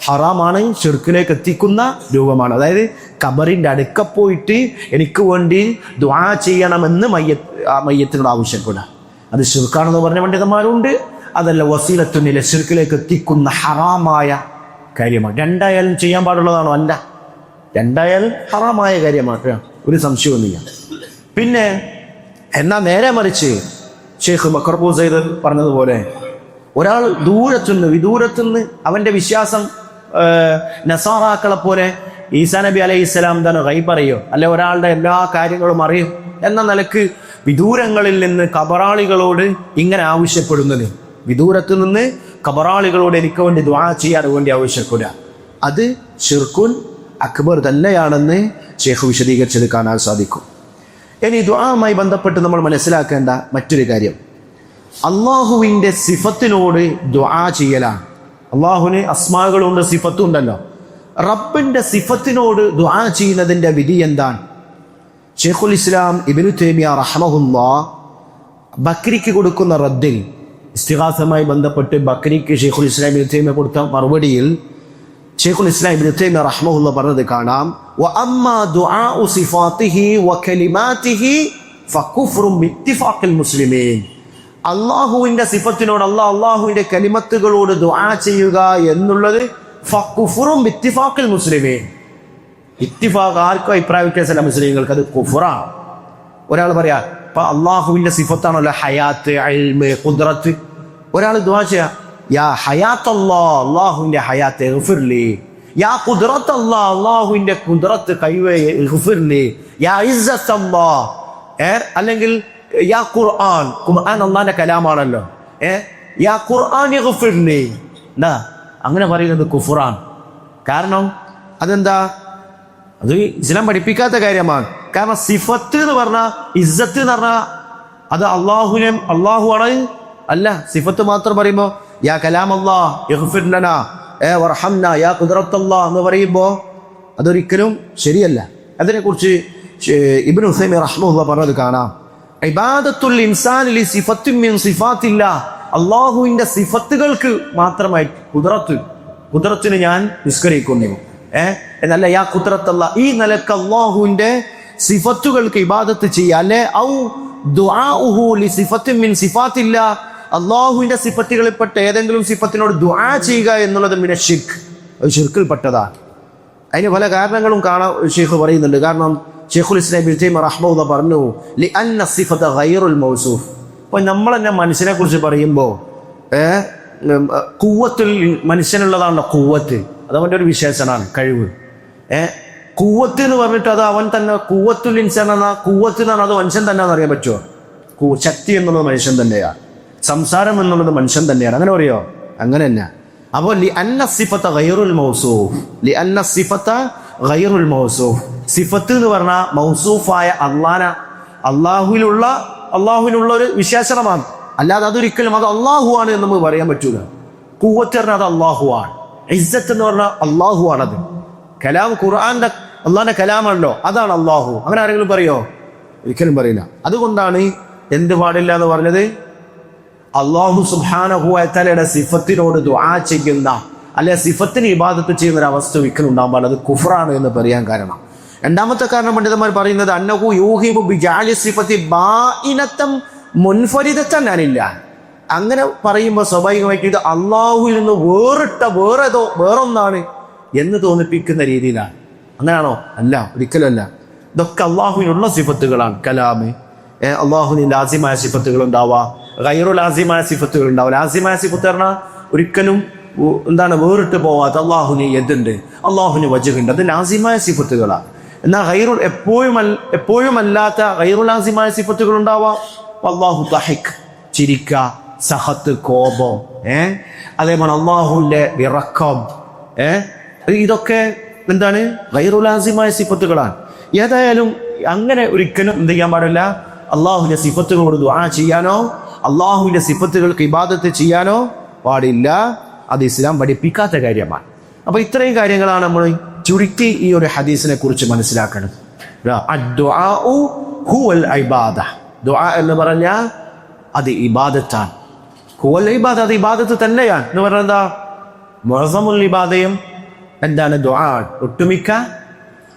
ഹറാമാണ്, ശിർക്കിലേക്ക് എത്തിക്കുന്ന രൂപമാണ്. അതായത് ഖബറിൻ്റെ അടുക്ക പോയിട്ട് എനിക്ക് വേണ്ടി ദുആ ചെയ്യണമെന്ന് മയ്യത്തിനോട് ആവശ്യപ്പെടുക, അത് ശിർക്കാണെന്ന് പറഞ്ഞ പണ്ഡിതന്മാരുണ്ട്. അതല്ല വസീലത്തുനില ശിർക്കിലേക്ക് എത്തിക്കുന്ന ഹറാമായ കാര്യമാണ്. രണ്ടായാലും ചെയ്യാൻ പാടുള്ളതാണോ? അല്ല, രണ്ടായാലും ഹറാമായ കാര്യമാണ്, ഒരു സംശയമൊന്നുമില്ല. പിന്നെ എന്നാൽ നേരെ മറിച്ച് ഷെയ്ഖ് ബക്രമു സെയ്ദ് പറഞ്ഞതുപോലെ, ഒരാൾ വിദൂരത്തുനിന്ന് അവൻ്റെ വിശ്വാസം നസാറാക്കളെ പോലെ ഈസാ നബി അലൈഹിസ്സലാം തന്നെ ഗൈബ് അറിയോ, അല്ലെ ഒരാളുടെ എല്ലാ കാര്യങ്ങളും അറിയും എന്ന നിലക്ക് വിദൂരങ്ങളിൽ നിന്ന് ഖബറാളികളോട് ഇങ്ങനെ ആവശ്യപ്പെടുന്നത്, വിദൂരത്ത് നിന്ന് ഖബറാളികളോട് എനിക്ക് വേണ്ടി ദുആ ചെയ്യാൻ വേണ്ടി ആവശ്യപ്പെടുക, അത് ശിർക്കുൻ അക്ബർ തന്നെയാണെന്ന് ഷെയ്ഖ് വിശദീകരിച്ചത് കാണാൻ സാധിക്കും. ഇനി ദുആവുമായി ബന്ധപ്പെട്ട് നമ്മൾ മനസ്സിലാക്കേണ്ട മറ്റൊരു കാര്യം, അള്ളാഹുവിൻ്റെ സിഫത്തിനോട് ദുആ ചെയ്യലാണ്. അള്ളാഹുവിന് അസ്മാകളുണ്ട്, സിഫത്തും ഉണ്ടല്ലോ. റബ്ബിൻ്റെ സിഫത്തിനോട് ദുആ ചെയ്യുന്നതിൻ്റെ വിധി എന്താണ്? ഷെയ്ഖുൽ ഇസ്ലാം ഇബ്നു തൈമിയ്യ റഹ്മഹുല്ലാഹ് ബക്രിക്ക് കൊടുക്കുന്ന റദ്ദിൽ, ഇസ്തിഗാസയുമായി ബന്ധപ്പെട്ട് ബക്രിക്ക് ഷെയ്ഖുൽ ഇസ്ലാം ഇബ്നു തൈമിയ്യ കൊടുത്ത മറുപടിയിൽ ഷെയ്ഖുൽ ഇസ്ലാം ഇബ്നു തൈമിയ്യ റഹ്മഹുല്ലാഹ് പറഞ്ഞത് കാണാം, വഅമ്മാ ദുആഉ സിഫാതിഹി വകലിമാതിഹി ഫകുഫ്റുൻ ബിഇത്തിഫാഖിൽ മുസ്ലിമീൻ. അള്ളാഹുവിൻ്റെ സിഫത്തിനോട്, അള്ളാഹുവിൻ്റെ കലിമത്തുകളോട് ദുആ ചെയ്യുക എന്നുള്ളത് ഫകുഫ്റുൻ ബിഇത്തിഫാഖിൽ മുസ്ലിമീൻ, ഇത്തിഫാഖ് ആർക്കും അഭിപ്രായ വ്യത്യാസമല്ല മുസ്ലിങ്ങൾക്ക്, അത് കുഫ്റാണ്. ഒരാൾ പറയാ, ഇപ്പൊ അള്ളാഹുവിൻ്റെ സിഫത്താണല്ലോ ഹയാത്ത്, ഇൽമ്, ഖുദ്റത്ത്. ഒരാൾ ദുആ ചെയ്യാ, യാ ഹയാത്ത് അല്ലാഹ്, അള്ളാഹുവിൻ്റെ ഹയാത്ത് ഇഗ്ഫിർലി, യാ ഖുദ്റത്ത് അല്ലാഹ്, അള്ളാഹുവിൻ്റെ ഖുദ്റത്ത് കൈവേ ഇഗ്ഫിർലി, യാ ഇസ്സത്ത് അല്ലാഹ്, അല്ലെങ്കിൽ യാ ഖുർആൻ, ഖുർആൻ അള്ളാഹിന്റെ കലാമാണല്ലോ, യാ ഖുർആൻ ഇഗ്ഫിർലി, എന്താ അങ്ങനെ പറയുന്നത് കുഫ്റാൻ. കാരണം അതെന്താ, അത് ഇസ്ലാം പഠിപ്പിക്കാത്ത കാര്യമാണ്. കാരണം സിഫത്ത് എന്ന് പറഞ്ഞാൽ, ഇസ്സത്ത് എന്ന് പറഞ്ഞാൽ അത് അള്ളാഹു ആണ്. അല്ല, സിഫത്ത് മാത്രം പറയുമ്പോൾ യാ കലാം അല്ലാഹ് ഇഗ്ഫിർ ലനാ വർഹംനാ യാ ഖുദ്റത്ത് അല്ലാഹ് എന്ന് പറയുമ്പോൾ അതൊരിക്കലും ശരിയല്ല. അതിനെക്കുറിച്ച് ഇബ്നു ഉസൈമീൻ റഹ്മഹുല്ലാഹ് പറഞ്ഞത് കാണാം, ഇബാദത്തുൽ ഇൻസാനി ലി സിഫത്തിൻ മിൻ സിഫാത്തില്ലാഹ്, അള്ളാഹുവിൻ്റെ സിഫത്തുകൾക്ക് മാത്രമായി ഖുദ്റത്തിന് ഞാൻ നിസ്കരിക്കുന്നു, എന്നല്ല യാ ഖുദ്റത്ത് അല്ലാഹ്, ഈ നിലക്ക് അള്ളാഹുവിൻ്റെ സിഫത്തുകൾക്ക് ഇബാദത്ത് ചെയ്യുക. അല്ലെ ഔ ദുആഉഹു ലി സിഫത്തിൻ മിൻ സിഫാത്തില്ലാഹ്, അള്ളാഹുവിൻ്റെ സിഫത്തുകളിൽപ്പെട്ട ഏതെങ്കിലും സിഫത്തിനോട് ദുആ ചെയ്യുക എന്നുള്ളത് മിന ശിർക്ക്, അത് ശിർക്കിൽപ്പെട്ടതാണ്. അതിന് പല കാരണങ്ങളും കാണാൻ ഷെയ്ഖ് പറയുന്നുണ്ട്. കാരണം ഷെയ്ഖുൽ ഇസ്ലാം ഇബ്നു തൈമിയ്യ റഹ്മഹുല്ലാഹ് പറഞ്ഞു, ലിഅന്ന സിഫത ഗൈറുൽ മൗസൂഫ്. അപ്പോൾ നമ്മൾ തന്നെ മനുഷ്യനെ കുറിച്ച് പറയുമ്പോൾ ഖുവ്വത്തുൽ, മനുഷ്യനുള്ളതാണല്ലോ ഖുവ്വത്ത്, അതവൻ്റെ ഒരു വിശേഷണമാണ്, കഴിവ്. കൂവത്ത് എന്ന് പറഞ്ഞിട്ട് അത് അവൻ തന്നെ കൂവത്തുൽ ഇൻസാൻ എന്ന കൂവത്ത് എന്ന് പറഞ്ഞാൽ അത് മനുഷ്യൻ തന്നെ അറിയാൻ പറ്റുമോ? ശക്തി എന്നുള്ളത് മനുഷ്യൻ തന്നെയാണ്, സംസാരം എന്നുള്ളത് മനുഷ്യൻ തന്നെയാണ്. അങ്ങനെ പറയോ? അങ്ങനെ തന്നെ. അപ്പോൾ ലി അന്ന സിഫത്ത ഗൈറുൽ മൗസൂഫ്, ലി അന്ന സിഫത്ത ഗൈറുൽ മൗസൂഫ്, സിഫത്ത് എന്ന് പറഞ്ഞാൽ മൗസൂഫായ അള്ളാഹുവിനുള്ള ഒരു വിശേഷണമാണ്. അല്ലാതെ അതൊരിക്കലും അത് അള്ളാഹു ആണ് എന്ന് നമുക്ക് പറയാൻ പറ്റൂല. കൂവത്ത് പറഞ്ഞാൽ അത് അള്ളാഹു ആണ്, ഇസ്സത്ത് എന്ന് പറഞ്ഞാൽ അള്ളാഹു ആണത്. കലാം ഖുർആന്റെ അള്ളാഹിന്റെ കലാമാണല്ലോ, അതാണ് അള്ളാഹു. അങ്ങനെ ആരെങ്കിലും പറയോ? ഒരിക്കലും പറയില്ല. അതുകൊണ്ടാണ് എന്ത് പാടില്ല എന്ന് പറഞ്ഞത്? അള്ളാഹു സുബ്ഹാനഹു വ തആലയുടെ സിഫത്തിനോട് ദുആ ചെയ്യുന്ന, അല്ലെ സിഫത്തിന് ഇബാദത്ത് ചെയ്യുന്ന ഒരു അവസ്ഥ ഒരിക്കലും ഉണ്ടാകാൻ പാടില്ല. അത് കുഫ്റാണ് എന്ന് പറയാൻ കാരണം. രണ്ടാമത്തെ കാരണം പണ്ഡിതന്മാർ പറയുന്നത് അന്നഹു യൂഹിബു ബിജഅലി സിഫത്തി ബാഇനതൻ മുൻഫരിദതൻ അനില്ലാ. അങ്ങനെ പറയുമ്പോൾ സ്വാഭാവികമായിട്ട് ഇത് അള്ളാഹുവിൽ നിന്ന് വേറൊന്നാണ് എന്ന് തോന്നിപ്പിക്കുന്ന രീതിയിലാണ്. അങ്ങനെയാണോ? അല്ല, ഒരിക്കലും അല്ല. ഇതൊക്കെ അള്ളാഹുവിനുള്ള സിഫത്തുകളാണ്. കലാമ്, അള്ളാഹുവിന് ലാസിമായ സിഫത്തുകൾ ഉണ്ടാവുക, ഗൈറു ലാസിമായ സിഫത്തുകൾ ഉണ്ടാവുക. ലാസിമായ സിഫത്ത് പറഞ്ഞാൽ ഒരിക്കലും വേറിട്ട് പോവാത്ത, അള്ളാഹുവിന് യദുണ്ട്, അള്ളാഹുവിന് വജ്ഹുണ്ട്, അത് ലാസിമായ സിഫത്തുകളാണ്. എന്നാൽ എപ്പോഴും അല്ലാത്ത ഗൈറു ലാസിമായ സിഫത്തുകൾ ഉണ്ടാവാം. അള്ളാഹു തഹിക്, ചിരിക്ക, സഹത്ത്, കോപം, അതേപോലെ അള്ളാഹുവിന്റെ ഇറക്കം, ഇതൊക്കെ എന്താണ്? ഗൈറു ലാസിമായ സിഫത്തുകളാണ്. ഏതായാലും അങ്ങനെ ഒരിക്കലും എന്ത് ചെയ്യാൻ പാടില്ല? അള്ളാഹുവിന്റെ സിഫത്തുകളോട് ദുആ ചെയ്യാനോ അള്ളാഹുവിന്റെ സിഫത്തുകൾക്ക് ഇബാദത്ത് ചെയ്യാനോ പാടില്ല. അത് ഇസ്ലാം പഠിപ്പിക്കാത്ത കാര്യമാണ്. അപ്പൊ ഇത്രയും കാര്യങ്ങളാണ് നമ്മൾ ചുരുക്കി ഈ ഒരു ഹദീസിനെ കുറിച്ച് മനസ്സിലാക്കുന്നത്. അദ്ദുആഉ ഹുവൽ ഇബാദ, ദുആ എന്ന് പറഞ്ഞാൽ അത് ഇബാദത്താണ്. ഹുവൽ ഇബാദ, അത് ഇബാദത്ത് തന്നെയാണ് എന്ന് പറഞ്ഞാൽ എന്താ? മുഅ്സമുൽ ഇബാദയും എന്താണ്? ദുആ. ഒട്ടുമിക്ക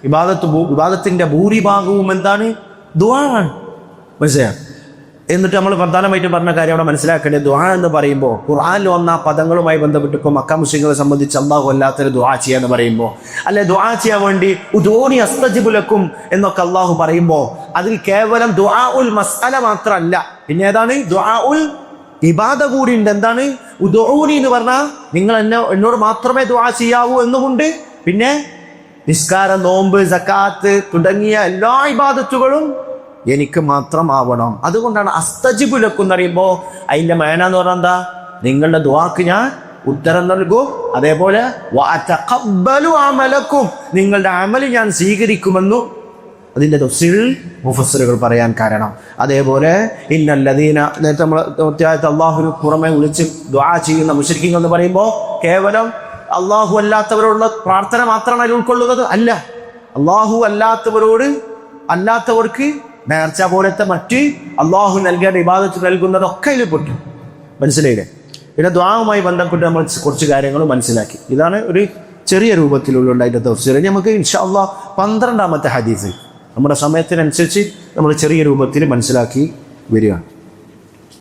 ഇബാദത്തിന്റെ ഭൂരിഭാഗവും എന്താണ്? ദുആ ആണ്. മനസ്സിലായോ? എന്നിട്ട് നമ്മൾ പ്രധാനമായിട്ടും പറഞ്ഞ കാര്യം അവിടെ മനസ്സിലാക്കേണ്ടത്, ദുആ എന്ന് പറയുമ്പോൾ ഖുർആനിൽ വന്ന പദങ്ങളുമായി ബന്ധപ്പെട്ട് ഇപ്പോൾ മക്ക മുശ്രിക്കുകളെ സംബന്ധിച്ച് അല്ലാഹു അല്ലാത്തൊരു ദുആ ചെയ്യാന്ന് പറയുമ്പോൾ, അല്ലെ ദുആ ചെയ്യാൻ വേണ്ടി ഉദൂനി അസ്തജിബു ലക്കും എന്നൊക്കെ അല്ലാഹു പറയുമ്പോൾ അതിൽ കേവലം ദുആഉൽ മസ്അല മാത്രമല്ല, പിന്നെ ഏതാണ്? ദുആഉൽ ഇബാദ കൂടി ഉണ്ട്. എന്താണ്? ഉദൂനി എന്ന് പറഞ്ഞാൽ നിങ്ങൾ എന്നോട് മാത്രമേ ദുആ ചെയ്യാവൂ എന്നുമുണ്ട്. പിന്നെ നിസ്കാരം, നോമ്പ്, സക്കാത്ത് തുടങ്ങിയ എല്ലാ ഇബാദത്തുകളും എനിക്ക് മാത്രമാവണം. അതുകൊണ്ടാണ് അസ്തജിബു ലക്കും എന്ന് പറയുമ്പോൾ അതിന്റെ മേന എന്ന് പറഞ്ഞാൽ എന്താ? നിങ്ങളുടെ ദുആക്ക് ഞാൻ ഉത്തരം നൽകും. അതേപോലെ വഅതഖബ്ബലു അമലക്കും, നിങ്ങളുടെ അമല് ഞാൻ സ്വീകരിക്കുമെന്നും അതിന്റെ തഫ്സീറിൽ മുഫസ്സിറുകൾ പറയാൻ കാരണം. അതേപോലെ ഇന്നല്ലദീന, നേരത്തെ നമ്മൾ അള്ളാഹുവിന് പുറമെ വിളിച്ച് ദുആ ചെയ്യുന്ന മുശ്രിക്കീങ്ങൾ എന്ന് പറയുമ്പോൾ കേവലം അള്ളാഹു അല്ലാത്തവരോടുള്ള പ്രാർത്ഥന മാത്രമാണ് അതിൽ ഉൾക്കൊള്ളുന്നത്. അല്ല, അള്ളാഹു അല്ലാത്തവർക്ക് നേർച്ച പോലത്തെ മറ്റ് അള്ളാഹു നൽകേണ്ട ഇബാദത്ത് നൽകുന്നതൊക്കെ ഇതിൽ പെട്ടു. മനസ്സിലായില്ലേ? പിന്നെ ദുആവുമായി ബന്ധപ്പെട്ട് നമ്മൾ കുറച്ച് കാര്യങ്ങൾ മനസ്സിലാക്കി. ഇതാണ് ഒരു ചെറിയ രൂപത്തിലുള്ള അതിൻ്റെ തഫ്സീർ. നമുക്ക് ഇൻഷാ അല്ലാഹ് 12ാമത്തെ ഹദീസ് നമ്മുടെ സമയത്തിനനുസരിച്ച് നമ്മൾ ചെറിയ രൂപത്തിൽ മനസ്സിലാക്കി വരികയാണ്.